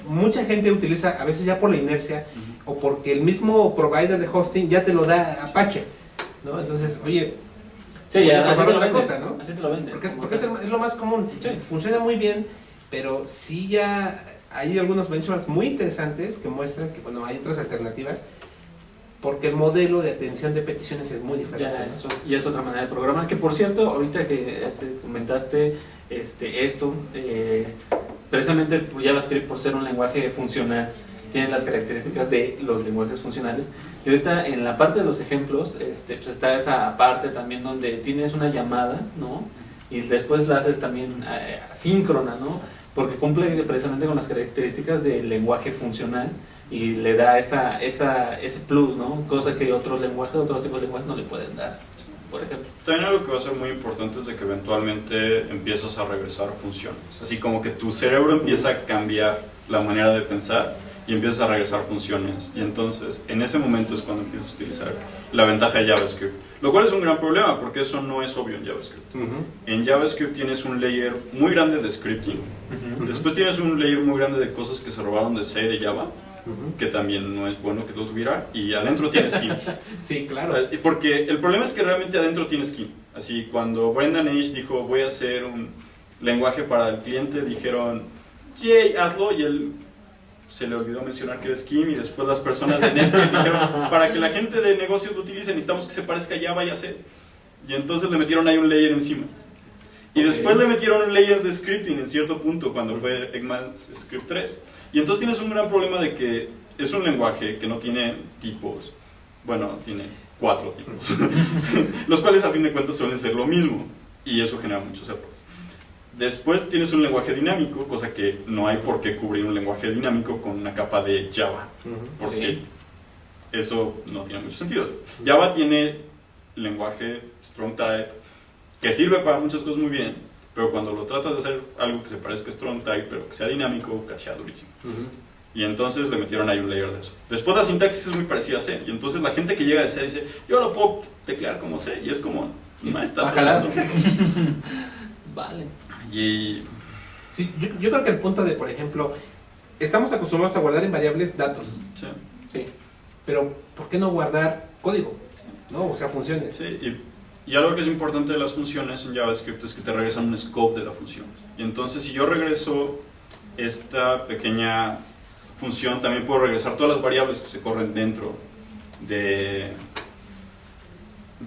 mucha gente utiliza, a veces ya por la inercia, o porque el mismo provider de hosting ya te lo da Apache, ¿no? Entonces, oye, sí, ya, así te lo otra venden, cosa, ¿no? así te lo venden. Porque es lo más común, Sí. Funciona muy bien, pero sí ya hay algunos benchmarks muy interesantes que muestran que, bueno, hay otras alternativas, porque el modelo de atención de peticiones es muy diferente. Ya es otra manera de programar, que por cierto, ahorita que comentaste esto, precisamente por JavaScript, por ser un lenguaje funcional, tiene las características de los lenguajes funcionales. Y ahorita en la parte de los ejemplos, pues está esa parte también donde tienes una llamada, ¿no? Y después la haces también asíncrona, ¿no? Porque cumple precisamente con las características del lenguaje funcional y le da ese plus, ¿no? Cosa que otros tipos de lenguajes no le pueden dar, por ejemplo. También algo que va a ser muy importante es de que eventualmente empiezas a regresar funciones. Así como que tu cerebro empieza a cambiar la manera de pensar y empiezas a regresar funciones. Y entonces, en ese momento es cuando empiezas a utilizar la ventaja de JavaScript. Lo cual es un gran problema porque eso no es obvio en JavaScript. En JavaScript tienes un layer muy grande de scripting. Después tienes un layer muy grande de cosas que se robaron de C de Java, que también no es bueno que lo tuviera. Y adentro tienes scheme. Sí, claro. Porque el problema es que realmente adentro tienes scheme. Así, cuando Brendan Eich dijo, voy a hacer un lenguaje para el cliente, dijeron, yay, hazlo, y él se le olvidó mencionar que era Scheme, y después las personas de Netscape dijeron, para que la gente de negocios lo utilice necesitamos que se parezca a Java, ya sé. Y entonces le metieron ahí un layer encima. Y después le metieron un layer de scripting en cierto punto, cuando fue ECMAScript 3. Y entonces tienes un gran problema de que es un lenguaje que no tiene tipos. Bueno, tiene 4 tipos. Los cuales a fin de cuentas suelen ser lo mismo. Y eso genera muchos errores. Después tienes un lenguaje dinámico, cosa que no hay por qué cubrir un lenguaje dinámico con una capa de Java, porque eso no tiene mucho sentido. Java tiene lenguaje strong type, que sirve para muchas cosas muy bien, pero cuando lo tratas de hacer algo que se parezca a strong type, pero que sea dinámico, crashea durísimo. Y entonces le metieron ahí un layer de eso. Después la sintaxis es muy parecida a C, y entonces la gente que llega de C dice, yo lo puedo teclear como C, y es como, no estás usando C. Vale. Y sí, yo creo que el punto de, por ejemplo, estamos acostumbrados a guardar en variables datos, sí. Pero ¿por qué no guardar código? ¿No? O sea, funciones. Sí, y algo que es importante de las funciones en JavaScript es que te regresan un scope de la función. Y entonces si yo regreso esta pequeña función, también puedo regresar todas las variables que se corren dentro de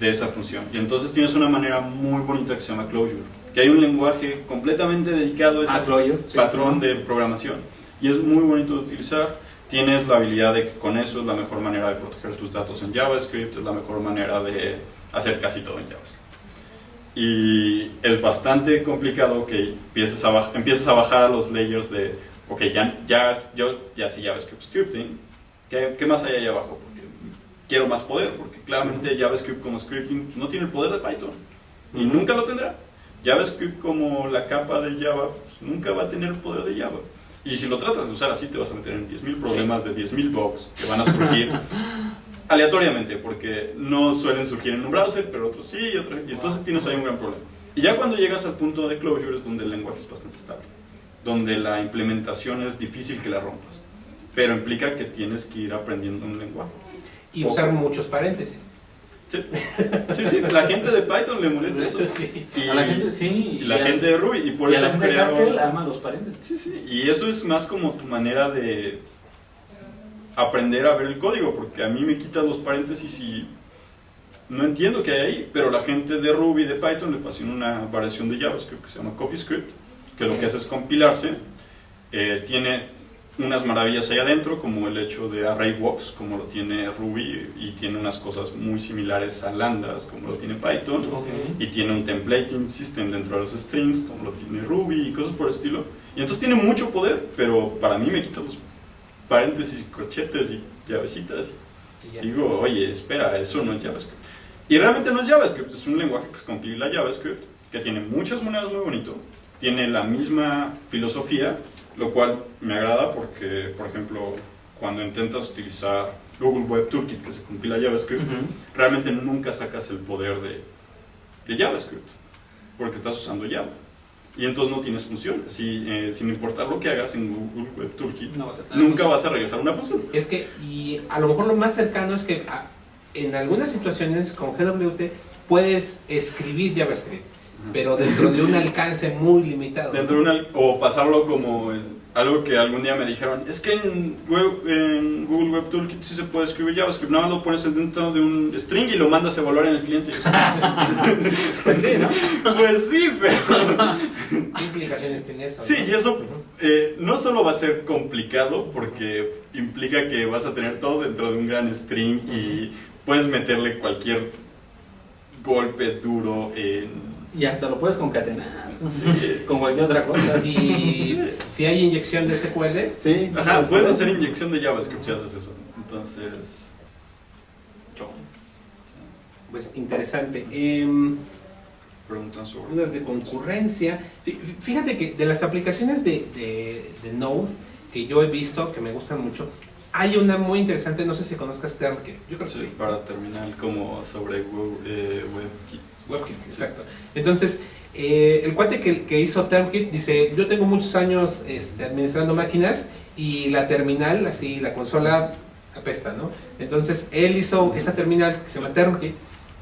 esa función. Y entonces tienes una manera muy bonita que se llama Clojure, que hay un lenguaje completamente dedicado a ese patrón de programación. Y es muy bonito de utilizar. Tienes la habilidad de que con eso es la mejor manera de proteger tus datos en JavaScript, es la mejor manera de hacer casi todo en JavaScript. Y es bastante complicado que empieces a bajar a los layers de, ok, yo ya sé JavaScript scripting, ¿qué más hay ahí abajo? Porque quiero más poder, porque claramente JavaScript como scripting no tiene el poder de Python, y nunca lo tendrá. JavaScript como la capa de Java, pues nunca va a tener el poder de Java. Y si lo tratas de usar así, te vas a meter en 10.000 problemas de 10.000 bugs que van a surgir aleatoriamente, porque no suelen surgir en un browser, pero otros sí, y entonces tienes ahí un gran problema. Y ya cuando llegas al punto de Clojure es donde el lenguaje es bastante estable, donde la implementación es difícil que la rompas, pero implica que tienes que ir aprendiendo un lenguaje. Y usar muchos paréntesis. Sí, la gente de Python le molesta eso. Sí. Y a la gente, sí. Y la gente de Ruby, y por eso la gente de Haskell ama los paréntesis. Sí, y eso es más como tu manera de aprender a ver el código, porque a mí me quitas los paréntesis y no entiendo qué hay ahí, pero la gente de Ruby y de Python le fascina una variación de JavaScript que se llama CoffeeScript, que lo que hace es compilarse, tiene unas maravillas ahí adentro, como el hecho de array walks, como lo tiene Ruby, y tiene unas cosas muy similares a lambdas, como lo tiene Python, y tiene un templating system dentro de los strings, como lo tiene Ruby, y cosas por el estilo. Y entonces tiene mucho poder, pero para mí me quita paréntesis, corchetes y llavecitas. Y ya. Digo, oye, espera, eso no es JavaScript. Y realmente no es JavaScript, es un lenguaje que se compila JavaScript, que tiene muchas monedas muy bonito, tiene la misma filosofía, lo cual me agrada porque, por ejemplo, cuando intentas utilizar Google Web Toolkit que se compila JavaScript, realmente nunca sacas el poder de JavaScript, porque estás usando Java. Y entonces no tienes funciones. Sin importar lo que hagas en Google Web Toolkit, No vas a tener nunca función. vas a regresar a una función. Es que, y a lo mejor lo más cercano es que en algunas situaciones con GWT puedes escribir JavaScript, pero dentro de un alcance muy limitado. O pasarlo como algo que algún día me dijeron, es que en Google Web Toolkit sí se puede escribir JavaScript, nada más lo pones dentro de un string y lo mandas a evaluar en el cliente. Pues sí, ¿no? Pues sí, pero... ¿Qué implicaciones tiene eso? Sí, ¿no? y eso no solo va a ser complicado porque implica que vas a tener todo dentro de un gran string y puedes meterle cualquier golpe duro en... Y hasta lo puedes concatenar Sí. con cualquier otra cosa. Y si hay inyección de SQL, Sí. Ajá, puedes hacer inyección de JavaScript si haces eso. Entonces... pues interesante. Preguntan sobre... Unas de concurrencia. Fíjate que de las aplicaciones de Node que yo he visto, que me gustan mucho, hay una muy interesante, no sé si conozcas TermKit. Yo creo que Sí, sí. para terminar como sobre WebKit. WebKit, exacto. Entonces, el cuate que hizo TermKit dice, yo tengo muchos años administrando máquinas y la terminal, así la consola apesta, ¿no? Entonces, él hizo esa terminal que se llama TermKit,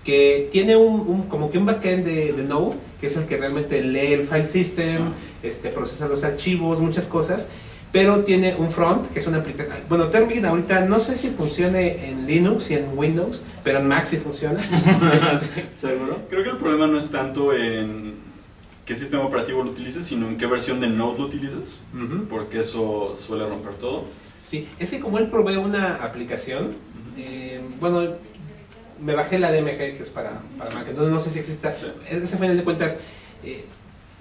que tiene como que un backend de Node, que es el que realmente lee el file system, procesa los archivos, muchas cosas, pero tiene un front, que es una aplicación. Bueno, TermKit ahorita no sé si funcione en Linux y en Windows, pero en Mac sí funciona. ¿Seguro? Creo que el problema no es tanto en qué sistema operativo lo utilices, sino en qué versión de Node lo utilizas, porque eso suele romper todo. Sí, es que como él provee una aplicación, bueno, me bajé la DMG, que es para Mac, entonces no sé si exista. Sí. Es a final de cuentas,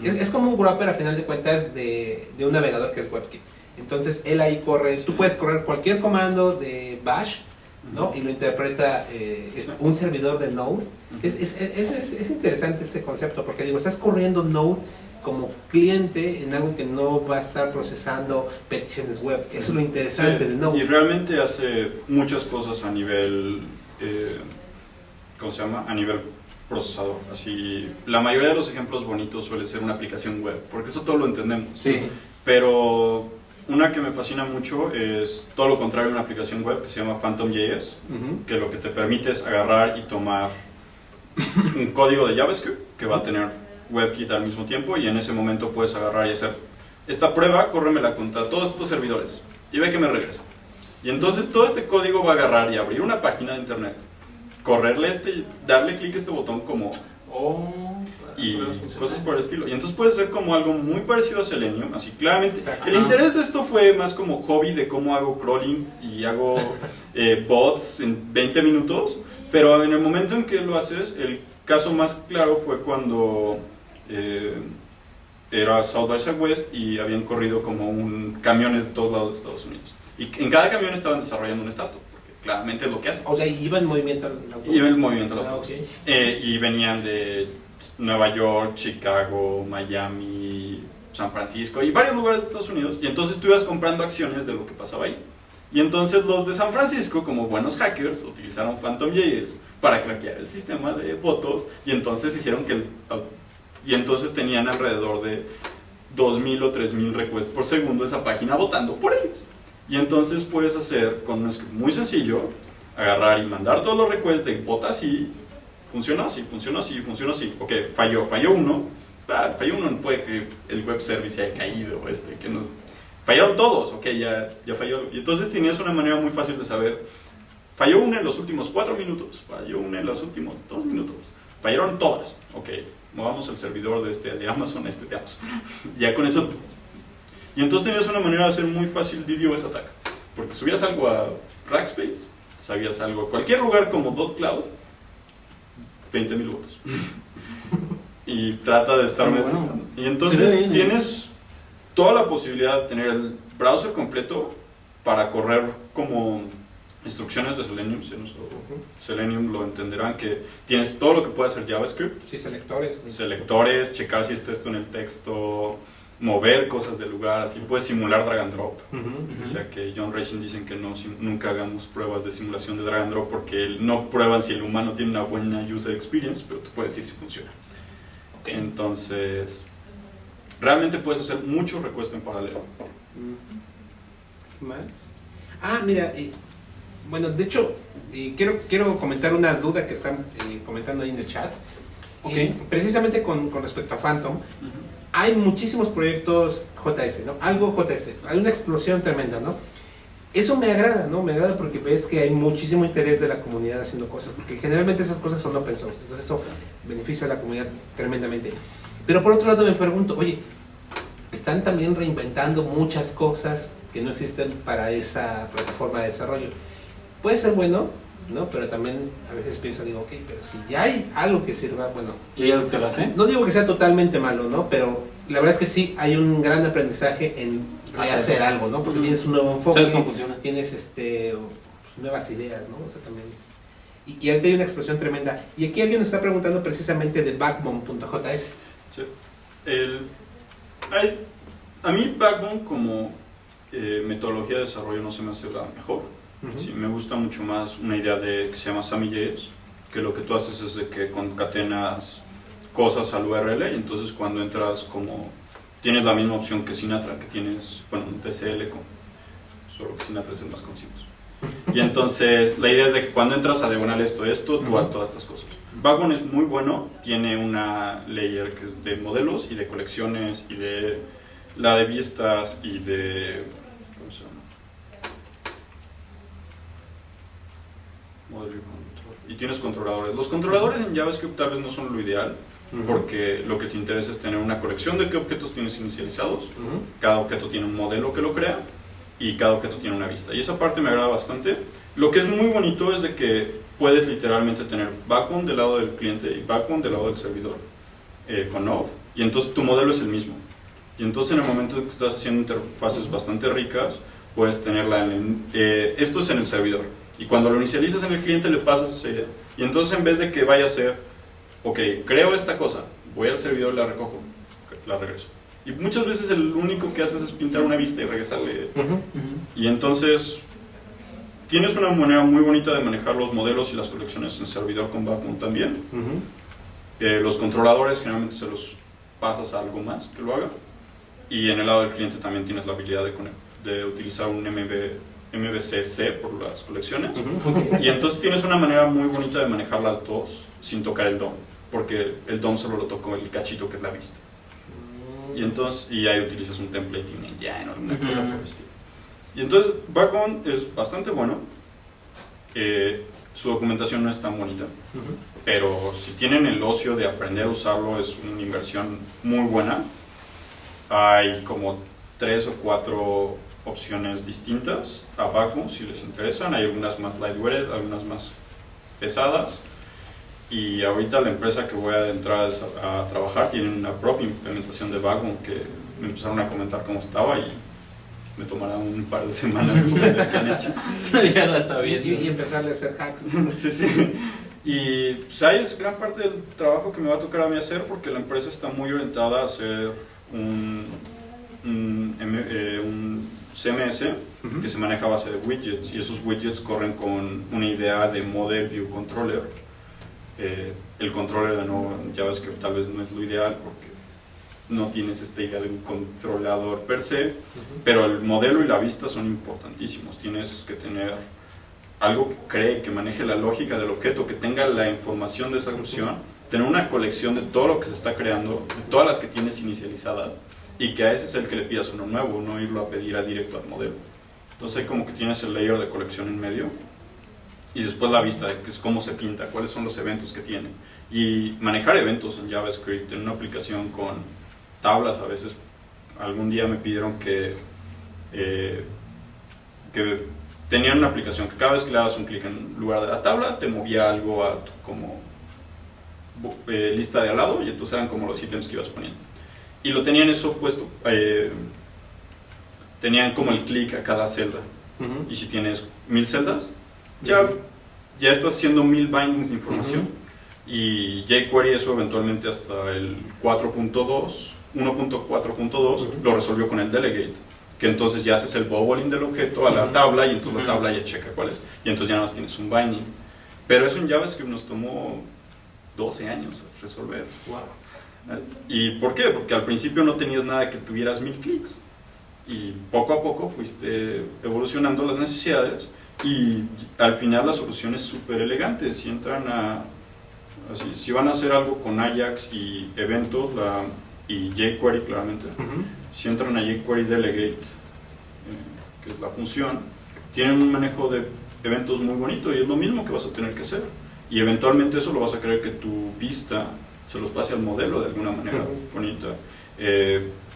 es como un wrapper a final de cuentas de un navegador que es WebKit. Entonces él ahí corre, tú puedes correr cualquier comando de bash, ¿no? Y lo interpreta un servidor de Node. Es interesante este concepto, porque digo, estás corriendo Node como cliente en algo que no va a estar procesando peticiones web. Eso es lo interesante de Node. Y realmente hace muchas cosas a nivel, ¿cómo se llama? A nivel procesador. Así, la mayoría de los ejemplos bonitos suele ser una aplicación web, porque eso todo lo entendemos. Sí. Pero una que me fascina mucho es todo lo contrario a una aplicación web que se llama PhantomJS, que lo que te permite es agarrar y tomar un código de JavaScript que va a tener WebKit al mismo tiempo, y en ese momento puedes agarrar y hacer esta prueba, córremela contra todos estos servidores y ve que me regresa. Y entonces todo este código va a agarrar y abrir una página de internet, correrle darle clic a este botón como y cosas por el estilo. Y entonces puede ser como algo muy parecido a Selenium, así claramente. Exacto. El interés de esto fue más como hobby de cómo hago crawling y hago bots en 20 minutos, pero en el momento en que lo haces, el caso más claro fue cuando era South by Southwest y habían corrido como camiones de todos lados de Estados Unidos. Y en cada camión estaban desarrollando un startup, porque claramente es lo que hacen. O sea, iba en movimiento el autobús. Iba el movimiento del Ah, autobús. ok. Y venían de Nueva York, Chicago, Miami, San Francisco y varios lugares de Estados Unidos. Y entonces tú ibas comprando acciones de lo que pasaba ahí. Y entonces los de San Francisco, como buenos hackers, utilizaron PhantomJS para craquear el sistema de votos. Y entonces hicieron que y entonces tenían alrededor de 2.000 o 3.000 requests por segundo esa página votando por ellos. Y entonces puedes hacer con un script muy sencillo, agarrar y mandar todos los requests de vota así, funcionó así, funcionó así, funcionó así. Ok, falló uno, puede que el web service haya caído, que no, fallaron todos, ok, ya falló. Y entonces tenías una manera muy fácil de saber, falló una en los últimos 4 minutos, falló una en los últimos 2 minutos, fallaron todas, ok, movamos el servidor de Amazon de Amazon. Ya con eso. Y entonces tenías una manera de hacer muy fácil DDoS attack, porque subías algo a Rackspace, sabías algo a cualquier lugar como .cloud, 20.000 votos. Y trata de estar bueno. Y entonces Sí, tienes toda la posibilidad de tener el browser completo para correr como instrucciones de Selenium, si no usó Selenium lo entenderán, que tienes todo lo que puede hacer JavaScript. Sí, selectores. Selectores, checar si está esto en el texto, mover cosas del lugar, así puedes simular drag and drop. O sea que John Racing dicen que no, nunca hagamos pruebas de simulación de drag and drop porque no prueban si el humano tiene una buena user experience, pero te puede decir si funciona. Okay. Entonces, realmente puedes hacer mucho request en paralelo. ¿Qué más? Mira, bueno, de hecho, quiero comentar una duda que están comentando ahí en el chat. Okay. Precisamente con respecto a Phantom, hay muchísimos proyectos JS, ¿no? Algo JS, hay una explosión tremenda, ¿no? Eso me agrada, ¿no? Me agrada porque ves que hay muchísimo interés de la comunidad haciendo cosas, porque generalmente esas cosas son open source, entonces eso beneficia a la comunidad tremendamente. Pero por otro lado me pregunto, oye, están también reinventando muchas cosas que no existen para esa plataforma de desarrollo. Puede ser bueno, ¿no? Pero también a veces pienso, digo, ok, pero si ya hay algo que sirva, bueno... ¿Y hay algo que lo hace? No digo que sea totalmente malo, ¿no? Pero la verdad es que sí hay un gran aprendizaje en hacer algo, ¿no? Porque tienes un nuevo enfoque, ¿sabes cómo funciona? tienes pues, nuevas ideas, ¿no? O sea, también... Y ahorita hay una explosión tremenda. Y aquí alguien nos está preguntando precisamente de Backbone.js. Sí. A mí Backbone como metodología de desarrollo no se me hace la mejor. Sí, me gusta mucho más una idea que se llama Sammy.js, que lo que tú haces es de que concatenas cosas al URL y entonces cuando entras tienes la misma opción que Sinatra, que tienes, bueno, un TCL, solo que Sinatra es el más conciso. Y entonces la idea es de que cuando entras a diagonal esto, tú haces todas estas cosas. Backbone es muy bueno, tiene una layer que es de modelos y de colecciones y de la de vistas y de... ¿cómo se llama? Model view control. Y tienes controladores. Los controladores en JavaScript tal vez no son lo ideal, porque lo que te interesa es tener una colección de qué objetos tienes inicializados. Cada objeto tiene un modelo que lo crea y cada objeto tiene una vista. Y esa parte me agrada bastante. Lo que es muy bonito es de que puedes literalmente tener backbone del lado del cliente y backbone del lado del servidor con Node. Y entonces tu modelo es el mismo. Y entonces en el momento en que estás haciendo interfaces bastante ricas, puedes tenerla esto es en el servidor. Y cuando lo inicializas en el cliente le pasas esa idea. Y entonces en vez de que vaya a ser, ok, creo esta cosa, voy al servidor y la recojo, la regreso. Y muchas veces el único que haces es pintar una vista y regresarle. Y entonces tienes una manera muy bonita de manejar los modelos y las colecciones en servidor con Backbone también. Los controladores generalmente se los pasas a algo más que lo haga. Y en el lado del cliente también tienes la habilidad de utilizar un MVCC por las colecciones. Y entonces tienes una manera muy bonita de manejar las dos sin tocar el DOM, porque el DOM solo lo tocó el cachito que es la vista. Y entonces ahí utilizas un templating engine o alguna cosa por el estilo. Y entonces Backbone es bastante bueno. Su documentación no es tan bonita, pero si tienen el ocio de aprender a usarlo es una inversión muy buena. Hay como 3 o 4 opciones distintas a Backbone si les interesan. Hay algunas más lightweight, algunas más pesadas. Y ahorita la empresa que voy a entrar a trabajar tiene una propia implementación de Backbone que me empezaron a comentar cómo estaba y me tomará un par de semanas de que han hecho. Ya la está bien. Y empezarle a hacer hacks. Sí. Y pues ahí es gran parte del trabajo que me va a tocar a mí hacer porque la empresa está muy orientada a hacer un CMS que se maneja a base de widgets y esos widgets corren con una idea de Model View Controller. El controller de nuevo en JavaScript tal vez no es lo ideal porque no tienes esta idea de un controlador per se, pero el modelo y la vista son importantísimos. Tienes que tener algo que cree, que maneje la lógica del objeto, que tenga la información de esa opción, tener una colección de todo lo que se está creando, de todas las que tienes inicializadas, y que a ese es el que le pidas uno nuevo, no irlo a pedir directo al modelo. Entonces hay como que tienes el layer de colección en medio, y después la vista, que es cómo se pinta, cuáles son los eventos que tiene. Y manejar eventos en JavaScript, en una aplicación con tablas, a veces algún día me pidieron que tenían una aplicación que cada vez que le dabas un clic en lugar de la tabla, te movía algo a tu como lista de al lado, y entonces eran como los ítems que ibas poniendo. Y lo tenían eso puesto, tenían como el clic a cada celda. Y si tienes 1000 celdas, ya estás haciendo 1000 bindings de información. Y jQuery eso eventualmente hasta el 1.4.2 lo resolvió con el delegate, que entonces ya haces el bobbling del objeto a la tabla y entonces la tabla ya checa cuál es, y entonces ya nada más tienes un binding. Pero eso en JavaScript nos tomó 12 años resolver. Wow. ¿Y por qué? Porque al principio no tenías nada que tuvieras 1000 clics, y poco a poco fuiste evolucionando las necesidades, y al final la solución es súper elegante. Si entran así, si van a hacer algo con Ajax y eventos y jQuery claramente, si entran a jQuery delegate, que es la función, tienen un manejo de eventos muy bonito, y es lo mismo que vas a tener que hacer, y eventualmente eso lo vas a querer que tu vista se los pase al modelo de alguna manera bonita.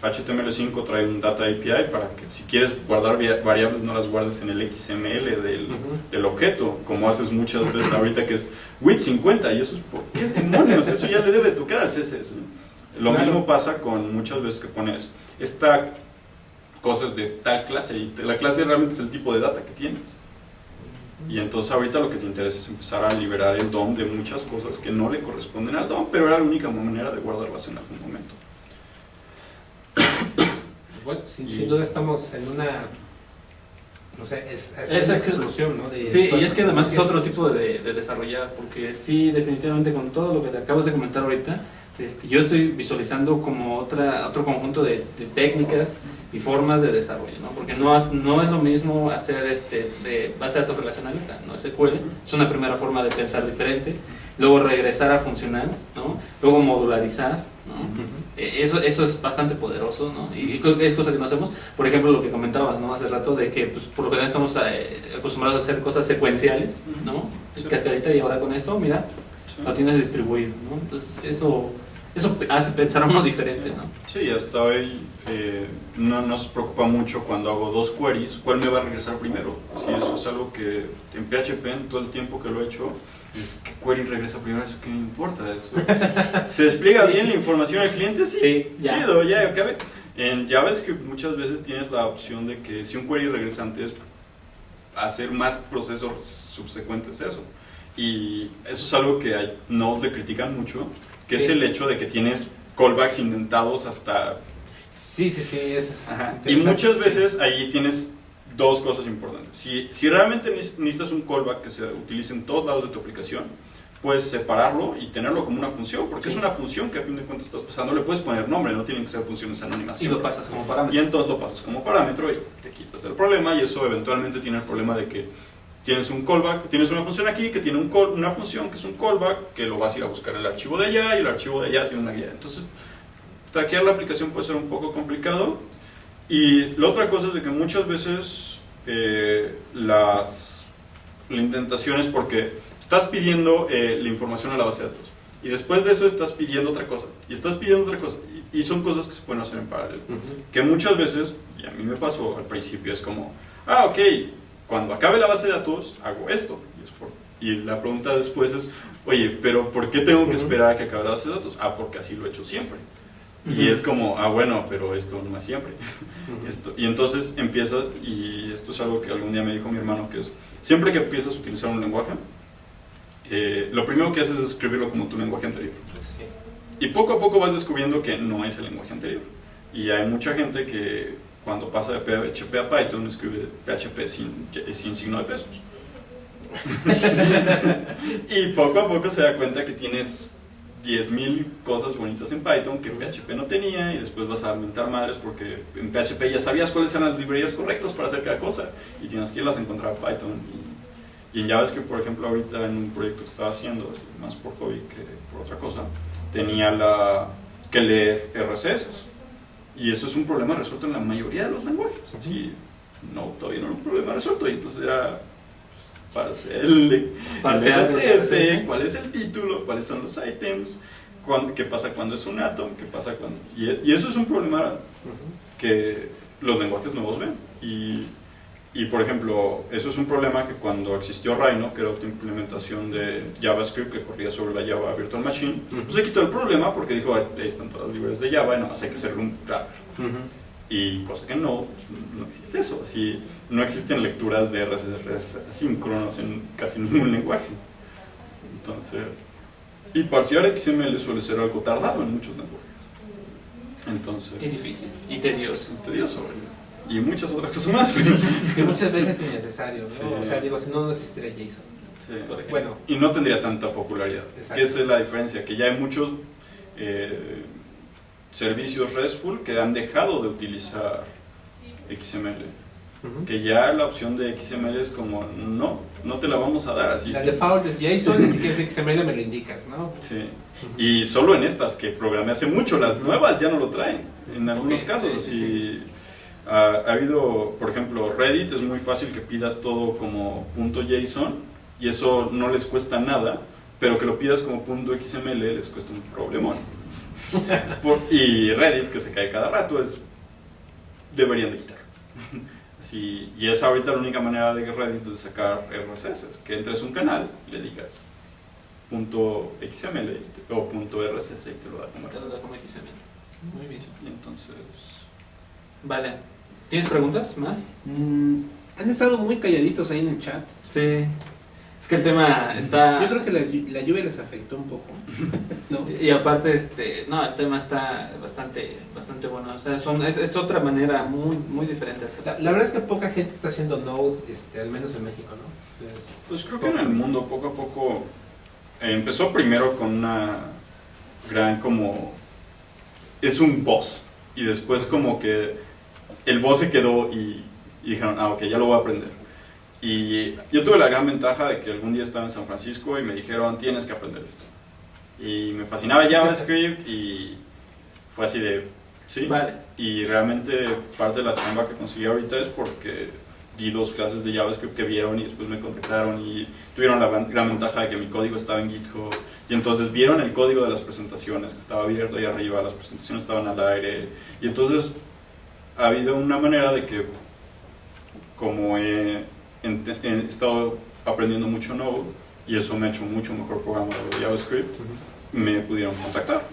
HTML5 trae un Data API para que si quieres guardar variables no las guardes en el XML del objeto, como haces muchas veces ahorita, que es width 50, y eso es ¿por qué demonios? Eso ya le debe tocar al CSS, ¿no? Lo mismo pasa con muchas veces que pones cosas de tal clase, y la clase realmente es el tipo de data que tienes. Y entonces ahorita lo que te interesa es empezar a liberar el DOM de muchas cosas que no le corresponden al DOM, pero era la única manera de guardarlas en algún momento. Bueno, sin duda estamos en una, no sé, es Esa explosión, ¿no? Sí, y es que además es otro tipo de desarrollar, porque sí, definitivamente con todo lo que te acabas de comentar ahorita, yo estoy visualizando como otro conjunto de técnicas y formas de desarrollo, ¿no? Porque no es lo mismo hacer de base de datos relacionales a NoSQL, es una primera forma de pensar diferente, luego regresar a funcional, ¿no? Luego modularizar, ¿no? Eso es bastante poderoso, ¿no? Y es cosa que no hacemos. Por ejemplo, lo que comentabas, ¿no? Hace rato, de que pues, por lo general estamos acostumbrados a hacer cosas secuenciales, ¿no? Sí. Cascadita, y ahora con esto, mira, lo tienes distribuido, ¿no? Entonces eso hace pensar a uno diferente, ¿no? Sí, hasta hoy no nos preocupa mucho cuando hago dos queries, ¿cuál me va a regresar primero? Sí, eso es algo que en PHP, en todo el tiempo que lo he hecho, es que query regresa primero, eso que me importa. Eso. ¿Se despliega bien la información al cliente? Sí, ya. Chido, ya acabé. En JavaScript muchas veces tienes la opción de que si un query regresa antes, hacer más procesos subsecuentes a eso. Y eso es algo que a Node le critican mucho, que es el hecho de que tienes callbacks indentados hasta... Sí, es... Y muchas veces ahí tienes dos cosas importantes. Si realmente necesitas un callback que se utilice en todos lados de tu aplicación, puedes separarlo y tenerlo como una función, porque es una función que a fin de cuentas estás pasando. Le puedes poner nombre, no tienen que ser funciones anónimas. Y lo pasas como parámetro. Y entonces lo pasas como parámetro y te quitas del problema, y eso eventualmente tiene el problema de que tienes un callback, tienes una función aquí que tiene una función que es un callback, que lo vas a ir a buscar en el archivo de allá, y el archivo de allá tiene una guía. Entonces, traquear la aplicación puede ser un poco complicado. Y la otra cosa es de que muchas veces la indentación es porque estás pidiendo la información a la base de datos, y después de eso estás pidiendo otra cosa, y estás pidiendo otra cosa, y son cosas que se pueden hacer en paralelo. Que muchas veces, y a mí me pasó al principio, es como, ok, cuando acabe la base de datos, hago esto. Y la pregunta después es, oye, pero ¿por qué tengo que esperar a que acabe la base de datos? Porque así lo he hecho siempre. Y es como, bueno, pero esto no es siempre. Y entonces empieza, y esto es algo que algún día me dijo mi hermano, que es, siempre que empiezas a utilizar un lenguaje, lo primero que haces es escribirlo como tu lenguaje anterior. Sí. Y poco a poco vas descubriendo que no es el lenguaje anterior. Y hay mucha gente que cuando pasa de PHP a Python escribe PHP sin signo de pesos. Y poco a poco se da cuenta que tienes 10.000 cosas bonitas en Python que PHP no tenía, y después vas a inventar madres porque en PHP ya sabías cuáles eran las librerías correctas para hacer cada cosa, y tienes que irlas a encontrar a Python. Y en JavaScript, por ejemplo, ahorita en un proyecto que estaba haciendo, más por hobby que por otra cosa, tenía que leer RCS. Y eso es un problema resuelto en la mayoría de los lenguajes. Sí, no, todavía no era un problema resuelto, y entonces era parcial, cuál es el título, cuáles son los items, qué pasa cuando es un atom, qué pasa cuando... Y eso es un problema que los lenguajes nuevos ven. Y por ejemplo, eso es un problema que cuando existió Rhino, que era otra implementación de JavaScript que corría sobre la Java Virtual Machine, pues se quitó el problema porque dijo, ahí están todas las librerías de Java y nada más hay que hacerle un wrapper. Y cosa que no, pues, no existe eso. Así, no existen lecturas de RSS asíncronos en casi ningún lenguaje. Entonces, y parsear XML suele ser algo tardado en muchos lenguajes. Entonces, Y difícil, y tedioso. tedioso. Y muchas otras cosas más. Pero, Que muchas veces es innecesario, ¿no? Sí. O sea, digo, si no, no existiría JSON. sí. Por ejemplo. Bueno, Y no tendría tanta popularidad. Exacto. Que esa es la diferencia, que ya hay muchos servicios RESTful que han dejado de utilizar XML. Que ya la opción de XML es como, no te la vamos a dar así. la sí. default es JSON y si quieres XML me lo indicas, ¿no? Sí. Y solo en estas que programé hace mucho, las nuevas ya no lo traen. En algunos Ok, casos, sí, así. sí. Ha habido, por ejemplo, Reddit, es muy fácil que pidas todo como .json y eso no les cuesta nada, pero que lo pidas como .xml les cuesta un problemón. Y Reddit, que se cae cada rato, deberían de quitarlo. Sí, y es ahorita la única manera de Reddit de sacar RSS, que entres a un canal y le digas .xml o .rss y te lo da como Te lo da RSS. como XML. Muy bien. Y entonces, Vale. ¿Tienes preguntas más? Han estado muy calladitos ahí en el chat. Sí. Es que el tema está... Yo creo que la lluvia les afectó un poco, ¿no? Y aparte, no, el tema está bastante bueno. O sea, es otra manera muy diferente de hacer las La verdad es cosas. que poca gente está haciendo Node, al menos en México, ¿no? pues creo que en el mundo poco a poco empezó primero con una gran como es un boss y después como que el boss se quedó y dijeron, ok, ya lo voy a aprender. Y yo tuve la gran ventaja de que algún día estaba en San Francisco y me dijeron, tienes que aprender esto. Y me fascinaba JavaScript y fue así de, sí. Vale. Y realmente parte de la chamba que conseguí ahorita es porque di 2 clases de JavaScript que vieron y después me contactaron y tuvieron la gran ventaja de que mi código estaba en GitHub y entonces vieron el código de las presentaciones que estaba abierto ahí arriba, las presentaciones estaban al aire y entonces ha habido una manera de que como he estado aprendiendo mucho Node y eso me ha hecho mucho mejor programador de JavaScript, me pudieron contactar.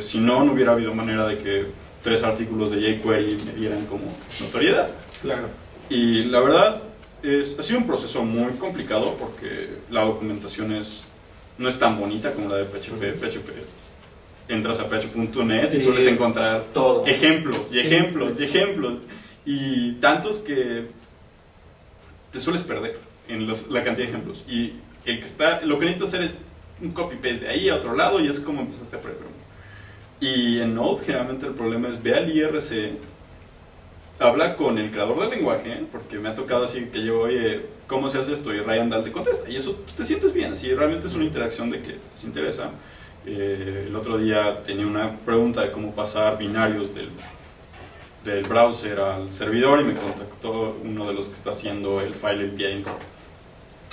Si no, no hubiera habido manera de que 3 artículos de jQuery me dieran como notoriedad. Claro. Y la verdad, ha sido un proceso muy complicado porque la documentación no es tan bonita como la de PHP. PHP entras a php.net y Sí. sueles encontrar Todo. ejemplos y ejemplos y ejemplos y tantos que te sueles perder en la cantidad de ejemplos. Y lo que necesitas hacer es un copy-paste de ahí a otro lado y es como empezaste a aprender. Y en Node generalmente el problema es ve al IRC, habla con el creador del lenguaje, porque me ha tocado así que yo, oye, ¿cómo se hace esto? Y Ryan Dahl te contesta. Y eso pues, te sientes bien, así realmente es una interacción de que les interesa. El otro día tenía una pregunta de cómo pasar binarios del browser al servidor y me contactó uno de los que está haciendo el file API.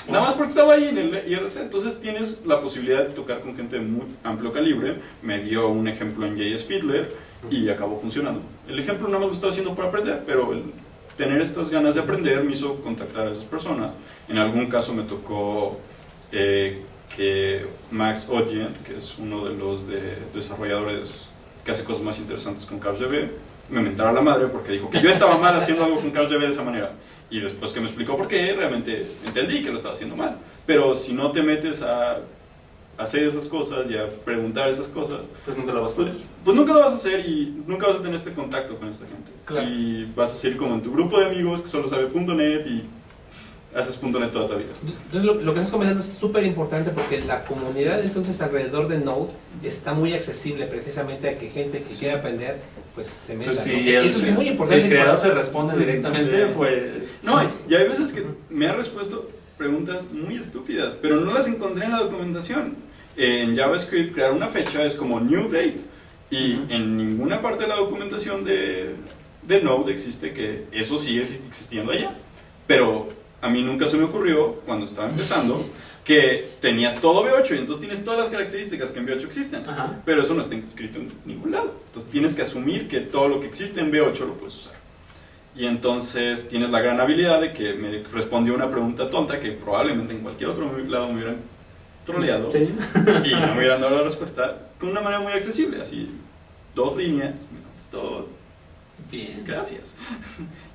Nada más porque estaba ahí en el IRC. Entonces tienes la posibilidad de tocar con gente de muy amplio calibre. Me dio un ejemplo en JS Fiddler y acabó funcionando. El ejemplo nada más lo estaba haciendo para aprender, pero el tener estas ganas de aprender me hizo contactar a esas personas. En algún caso me tocó que Max Odgen, que es uno de los desarrolladores que hace cosas más interesantes con CouchDB, me mentara la madre porque dijo que yo estaba mal haciendo algo con CouchDB de esa manera. Y después que me explicó por qué, realmente entendí que lo estaba haciendo mal. Pero si no te metes a hacer esas cosas y a preguntar esas cosas, Pues nunca lo vas a hacer. pues nunca lo vas a hacer y nunca vas a tener este contacto con esta gente. Claro. Y vas a ser como en tu grupo de amigos que solo sabe .NET y haces .NET toda tu vida. Entonces lo que estás comentando es súper importante porque la comunidad entonces alrededor de Node está muy accesible precisamente a que gente que quiera aprender pues se meta. Pues ¿no? si Eso es muy importante. Si el creador se responde directamente, Sí. pues... No, y hay veces que me ha respuesto preguntas muy estúpidas, pero no las encontré en la documentación. En JavaScript crear una fecha es como new date y en ninguna parte de la documentación de Node existe que eso sigue existiendo allá. Pero a mí nunca se me ocurrió cuando estaba empezando que tenías todo V8 y entonces tienes todas las características que en V8 existen. Ajá. Pero eso no está escrito en ningún lado. Entonces tienes que asumir que todo lo que existe en V8 lo puedes usar. Y entonces tienes la gran habilidad de que me respondió una pregunta tonta que probablemente en cualquier otro lado me hubieran troleado Sí. y no me hubieran dado la respuesta con una manera muy accesible. Así, 2 líneas, me contestó. Bien. Gracias.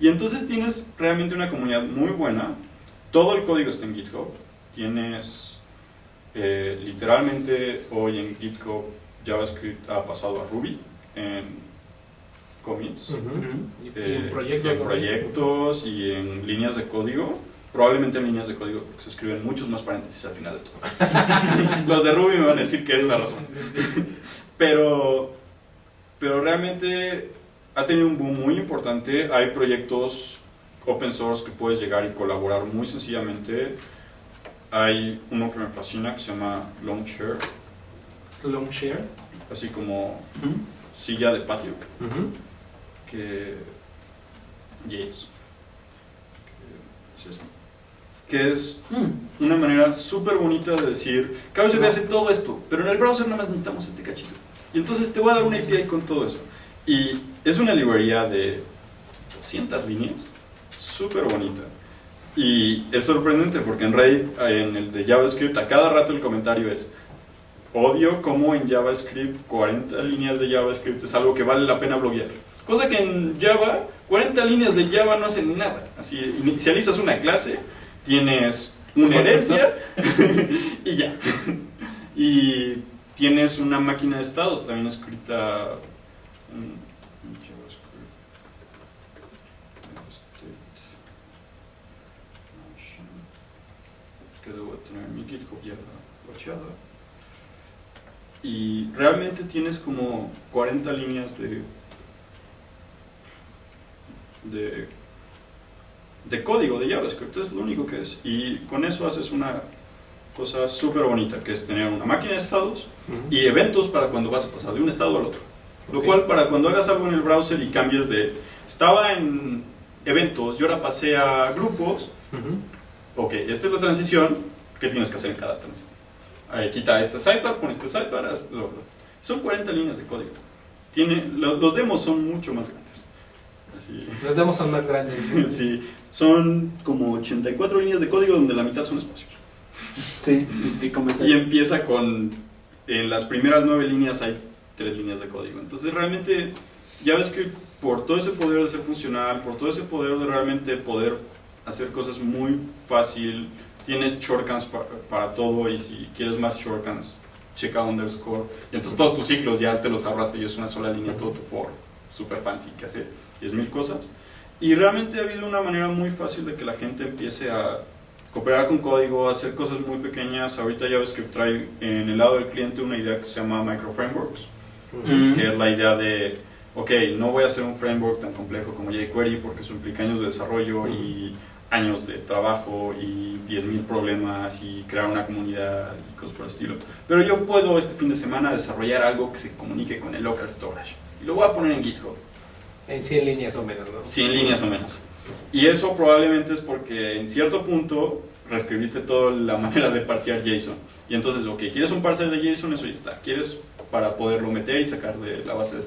Y entonces tienes realmente una comunidad muy buena. Todo el código está en GitHub. Tienes literalmente hoy en GitHub JavaScript ha pasado a Ruby en commits, Y en proyectos y en líneas de código. Probablemente en líneas de código porque se escriben muchos más paréntesis al final de todo. Los de Ruby me van a decir que es la razón. Pero realmente ha tenido un boom muy importante. Hay proyectos open source que puedes llegar y colaborar muy sencillamente. Hay uno que me fascina que se llama Longshare, Longshare. así como silla de patio, que Yates, que es una manera súper bonita de decir, KBSP hace todo esto, pero en el browser nada más necesitamos este cachito. Y entonces te voy a dar una API con todo eso. Y es una librería de 200 líneas, súper bonita. Y es sorprendente porque en Reddit, en el de JavaScript, a cada rato el comentario es: odio cómo en JavaScript 40 líneas de JavaScript es algo que vale la pena bloguear. Cosa que en Java, 40 líneas de Java no hacen nada. Así, inicializas una clase, tienes una herencia y ya. Y tienes una máquina de estados también escrita en JavaScript. Que debo tener mi GitHub ya bacheada. Y realmente tienes como 40 líneas de código de JavaScript, es lo único que es. Y con eso haces una cosa súper bonita, que es tener una máquina de estados y eventos para cuando vas a pasar de un estado al otro. Lo cual, para cuando hagas algo en el browser y cambies de... Estaba en eventos y ahora pasé a grupos. Ok, esta es la transición que tienes que hacer en cada transición. Quita este sidebar, pon este sidebar, bla, bla. Son 40 líneas de código. Los demos son mucho más grandes. Así. Los demos son más grandes. Sí, son como 84 líneas de código donde la mitad son espacios. Sí, y empieza con, en las primeras 9 líneas hay 3 líneas de código. Entonces realmente JavaScript, por todo ese poder de ser funcional, por todo ese poder de realmente poder hacer cosas muy fácil, tienes shortcuts para todo, y si quieres más shortcuts, checa underscore, y entonces todos tus ciclos ya te los ahorraste y es una sola línea, todo tu for, super fancy, que hace 10,000 cosas. Y realmente ha habido una manera muy fácil de que la gente empiece a cooperar con código, a hacer cosas muy pequeñas. Ahorita JavaScript trae en el lado del cliente una idea que se llama microframeworks, que es la idea de, ok, no voy a hacer un framework tan complejo como jQuery porque eso implica años de desarrollo y años de trabajo y 10,000 problemas y crear una comunidad y cosas por el estilo. Pero yo puedo este fin de semana desarrollar algo que se comunique con el local storage y lo voy a poner en GitHub. En 100 líneas o menos, ¿no? 100 líneas o menos. Y eso probablemente es porque en cierto punto reescribiste toda la manera de parsear JSON. Y entonces, ok, ¿quieres un parser de JSON? Eso ya está. ¿Quieres para poderlo meter y sacar de la base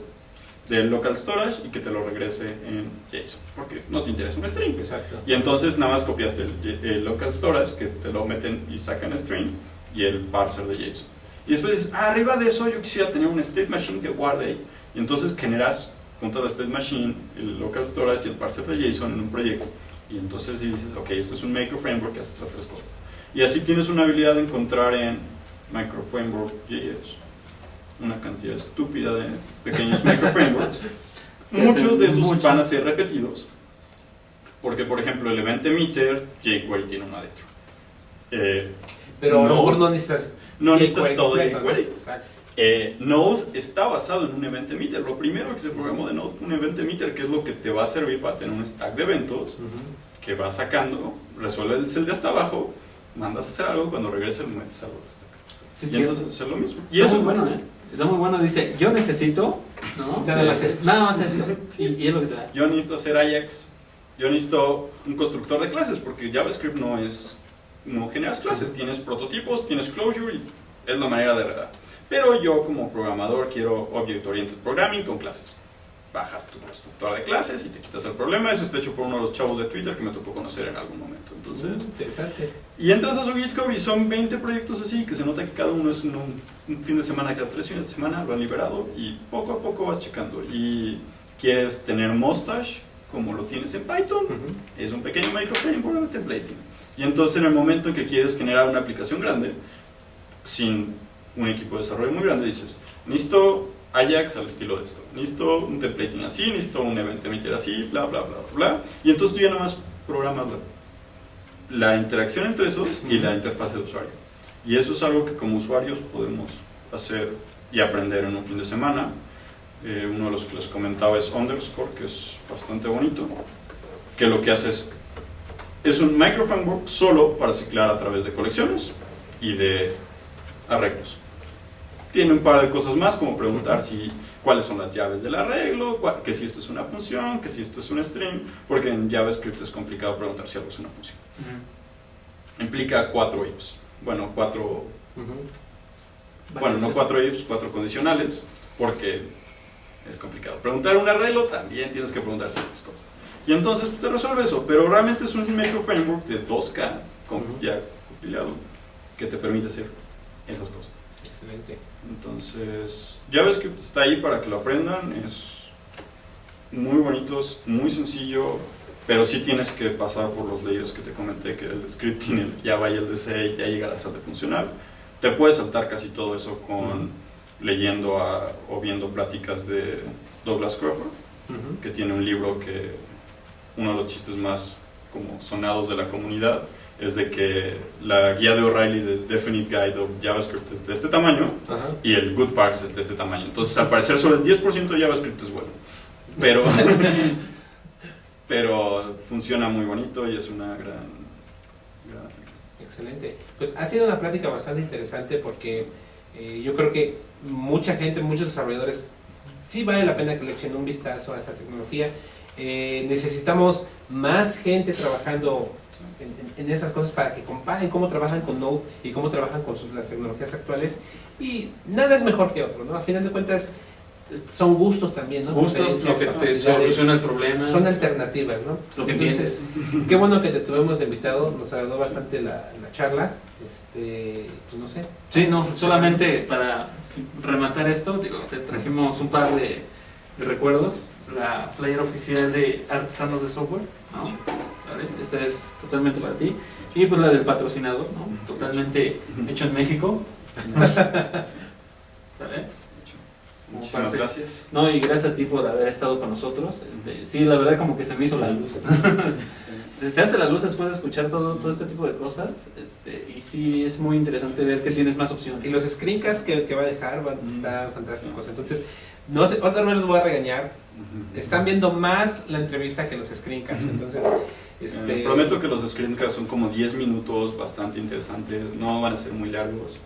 del local storage y que te lo regrese en JSON? Porque no te interesa un string. Exacto. Y entonces nada más copiaste el local storage, que te lo meten y sacan string, y el parser de JSON. Y después dices, arriba de eso yo quisiera tener un state machine que guarde ahí. Y entonces generas junto a la state machine, el local storage y el parser de JSON en un proyecto. Y entonces dices, ok, esto es un microframework que hace estas 3 cosas. Y así tienes una habilidad de encontrar en microframework.js una cantidad estúpida de pequeños microframeworks. Muchos de esos van a ser repetidos. Porque, por ejemplo, el event emitter, jQuery tiene uno adentro. Pero a lo mejor no necesitas todo completo, jQuery. ¿no? Exacto. Node está basado en un event emitter. Lo primero que se programó de Node fue un event emitter, que es lo que te va a servir para tener un stack de eventos que vas sacando, resuelves el de hasta abajo, mandas a hacer algo, cuando regreses lo metes algo al stack. Sí, y sí, entonces es lo mismo. Y eso es bueno, ¿eh? Está muy bueno, dice, yo necesito, ¿no? Nada más esto. Y es lo que te da. Yo necesito hacer Ajax, yo necesito un constructor de clases, porque JavaScript no generas clases, tienes prototipos, tienes closure y es la manera de redar. Pero yo como programador quiero Object Oriented Programming con clases. Bajas tu constructor de clases y te quitas el problema. Eso está hecho por uno de los chavos de Twitter que me tocó conocer en algún momento. Entonces, interesante. Y entras a su GitHub y son 20 proyectos así, que se nota que cada uno es un fin de semana, cada 3 fines de semana lo han liberado y poco a poco vas checando. Y quieres tener Mustache, como lo tienes en Python, es un pequeño microframework de templating. Y entonces en el momento en que quieres generar una aplicación grande, sin un equipo de desarrollo muy grande, dices, necesito Ajax al estilo de esto, necesito un templating así, necesito un event emitter así, bla, bla, bla, bla. Y entonces tú ya nada más programas la interacción entre esos y la interfaz de usuario. Y eso es algo que como usuarios podemos hacer y aprender en un fin de semana. Uno de los que les comentaba es Underscore, que es bastante bonito, que lo que hace es un microframework solo para ciclar a través de colecciones y de arreglos. Tiene un par de cosas más, como preguntar cuáles son las llaves del arreglo, que si esto es una función, que si esto es un string, porque en JavaScript es complicado preguntar si algo es una función. Implica 4 ifs. Bueno, 4... Bueno, no 4 ifs, 4 condicionales, porque es complicado. Preguntar un arreglo también tienes que preguntar ciertas cosas. Y entonces pues, te resuelve eso, pero realmente es un microframework de 2K, ya compilado, que te permite hacer esas cosas. Excelente. Entonces, JavaScript está ahí para que lo aprendan, es muy bonito, es muy sencillo, pero sí tienes que pasar por los layers que te comenté, que el de scripting, el Java y el de C, y ya llegarás a ser funcional. Te puedes saltar casi todo eso con leyendo o viendo pláticas de Douglas Crawford, que tiene un libro que uno de los chistes más como sonados de la comunidad es de que la guía de O'Reilly de Definite Guide of JavaScript es de este tamaño y el Good Parts es de este tamaño. Entonces, al parecer, solo el 10% de JavaScript es bueno. Pero funciona muy bonito y es una gran Excelente. Pues ha sido una plática bastante interesante porque yo creo que mucha gente, muchos desarrolladores, sí vale la pena que le echen un vistazo a esta tecnología. Necesitamos más gente trabajando en esas cosas para que comparen cómo trabajan con Node y cómo trabajan con las tecnologías actuales, y nada es mejor que otro, ¿no? A final de cuentas son gustos también, ¿no? Gustos, lo que te soluciona el problema. Son alternativas, ¿no? Lo que Entonces, qué bueno que te tuvimos de invitado, nos agradó bastante la charla, pues no sé. Sí, no, solamente para rematar esto, digo, te trajimos un par de recuerdos, la player oficial de Artesanos de Software, ¿no? Esta es totalmente para ti, y pues la del patrocinador, ¿no? Totalmente hecho en México. ¿Sale? Muchísimas gracias. No, y gracias a ti por haber estado con nosotros. Sí, la verdad como que se me hizo la luz. Se hace la luz después de escuchar todo este tipo de cosas. Y sí, es muy interesante ver que tienes más opciones. Y los screencasts que va a dejar están fantásticos. Entonces, no sé, otra vez los voy a regañar. Están viendo más la entrevista que los screencasts. Entonces, prometo que los screencasts son como 10 minutos, bastante interesantes. No van a ser muy largos.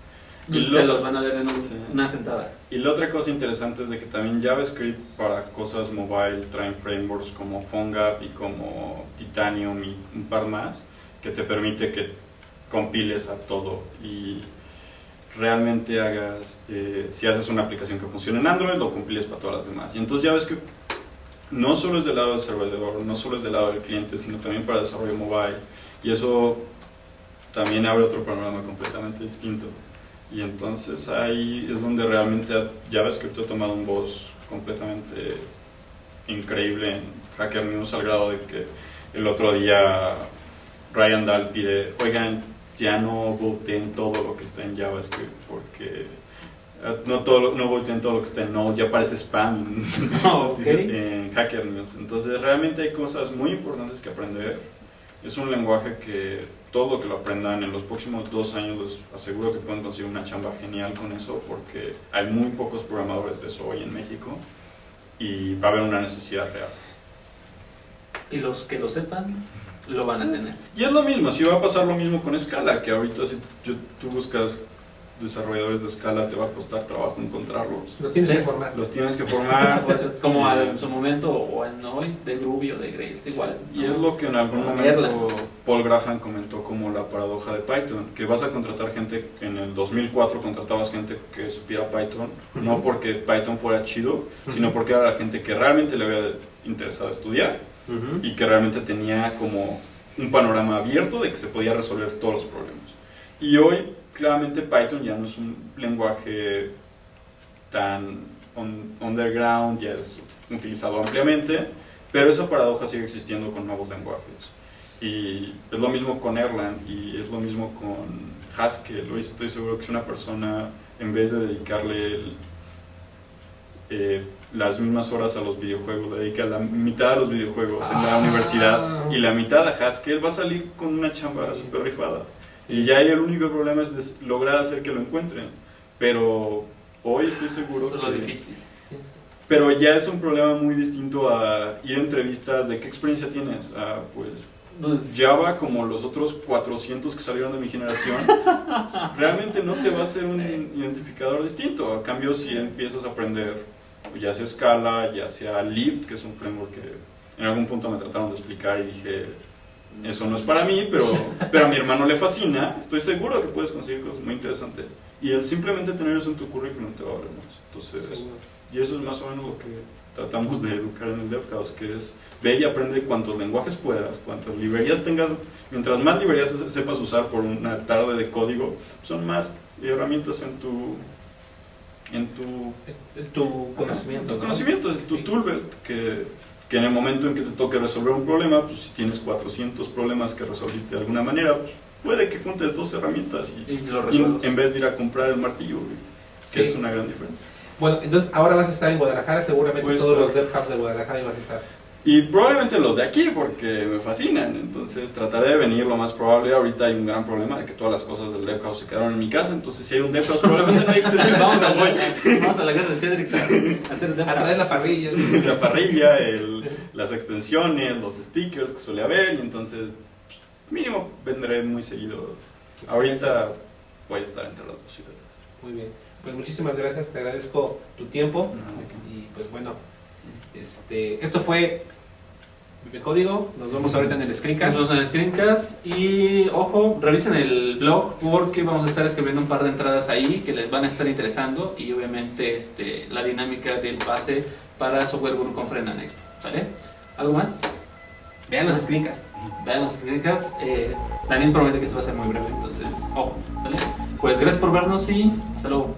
Y se los van a ver en una sentada. Y la otra cosa interesante es de que también JavaScript para cosas mobile traen frameworks como PhoneGap y como Titanium y un par más, que te permite que compiles a todo y realmente hagas, si haces una aplicación que funcione en Android, lo compiles para todas las demás. Y entonces JavaScript no solo es del lado del servidor, no solo es del lado del cliente, sino también para desarrollo mobile. Y eso también abre otro panorama completamente distinto. Y entonces ahí es donde realmente JavaScript ha tomado un voz completamente increíble en Hacker News, al grado de que el otro día Ryan Dahl pide, oigan, ya no voten todo lo que está en JavaScript, porque no voten todo lo que está en Node, ya parece spam en Hacker News. Entonces realmente hay cosas muy importantes que aprender. Es un lenguaje que todo lo que lo aprendan en los próximos 2 años les aseguro que pueden conseguir una chamba genial con eso, porque hay muy pocos programadores de eso hoy en México y va a haber una necesidad real. Y los que lo sepan lo van a tener. Y es lo mismo, si va a pasar lo mismo con Scala, que ahorita si tú buscas desarrolladores de Scala te va a costar trabajo encontrarlos. Los tienes que formar. Los tienes que formar. Pues, como en su momento o en hoy de Groovy o de Grails, igual. Y es lo que en algún momento Paul Graham comentó como la paradoja de Python, que vas a contratar gente, en el 2004 contratabas gente que supiera Python, no porque Python fuera chido, sino porque era la gente que realmente le había interesado estudiar y que realmente tenía como un panorama abierto de que se podía resolver todos los problemas. Y hoy claramente Python ya no es un lenguaje tan underground, ya es utilizado ampliamente, pero esa paradoja sigue existiendo con nuevos lenguajes. Y es lo mismo con Erlang y es lo mismo con Haskell. Hoy estoy seguro que si una persona, en vez de dedicarle las mismas horas a los videojuegos, le dedica la mitad a los videojuegos en la universidad y la mitad a Haskell, va a salir con una chamba súper rifada. Y ya ahí el único problema es lograr hacer que lo encuentren. Pero hoy estoy seguro eso es lo difícil. Pero ya es un problema muy distinto a ir a entrevistas de qué experiencia tienes. Pues Java, como los otros 400 que salieron de mi generación, realmente no te va a ser un identificador distinto. A cambio, si empiezas a aprender, ya sea Scala, ya sea Lift, que es un framework que en algún punto me trataron de explicar y dije, eso no es para mí, pero a mi hermano le fascina, estoy seguro que puedes conseguir cosas muy interesantes. Y el simplemente tener eso en tu currículum te va a valer más. Entonces, y eso es más o menos lo que tratamos de educar en el DevHouse, que es ve y aprende cuantos lenguajes puedas, cuantas librerías tengas. Mientras más librerías sepas usar por una tarde de código, son más herramientas en tu conocimiento, tu conocimiento, tu toolbelt, que en el momento en que te toque resolver un problema, pues si tienes 400 problemas que resolviste de alguna manera, pues, puede que juntes 2 herramientas y en vez de ir a comprar el martillo, que es una gran diferencia. Bueno, entonces ahora vas a estar en Guadalajara, seguramente Pues, todos los DevHubs de Guadalajara vas a estar. Y probablemente los de aquí, porque me fascinan. Entonces trataré de venir lo más probable. Ahorita hay un gran problema de que todas las cosas del DevHouse se quedaron en mi casa. Entonces si hay un DevHouse probablemente no hay extensión. Vamos a la casa de Cedric a hacer a traer la parrilla. La parrilla, las extensiones, los stickers que suele haber. Y entonces mínimo vendré muy seguido. Ahorita voy a estar entre las 2 ciudades. Muy bien. Pues muchísimas gracias, te agradezco tu tiempo. Y pues bueno, esto fue Vive Código. Nos vemos ahorita en el Screencast. Nos vemos en el Screencast. Y ojo, revisen el blog porque vamos a estar escribiendo un par de entradas ahí que les van a estar interesando. Y obviamente la dinámica del pase para Software Guru con Fren Expo. ¿Vale? ¿Algo más? Vean los Screencast. Vean los Screencast. Daniel promete que esto va a ser muy breve, entonces, ojo. ¿Vale? Pues gracias por vernos y hasta luego.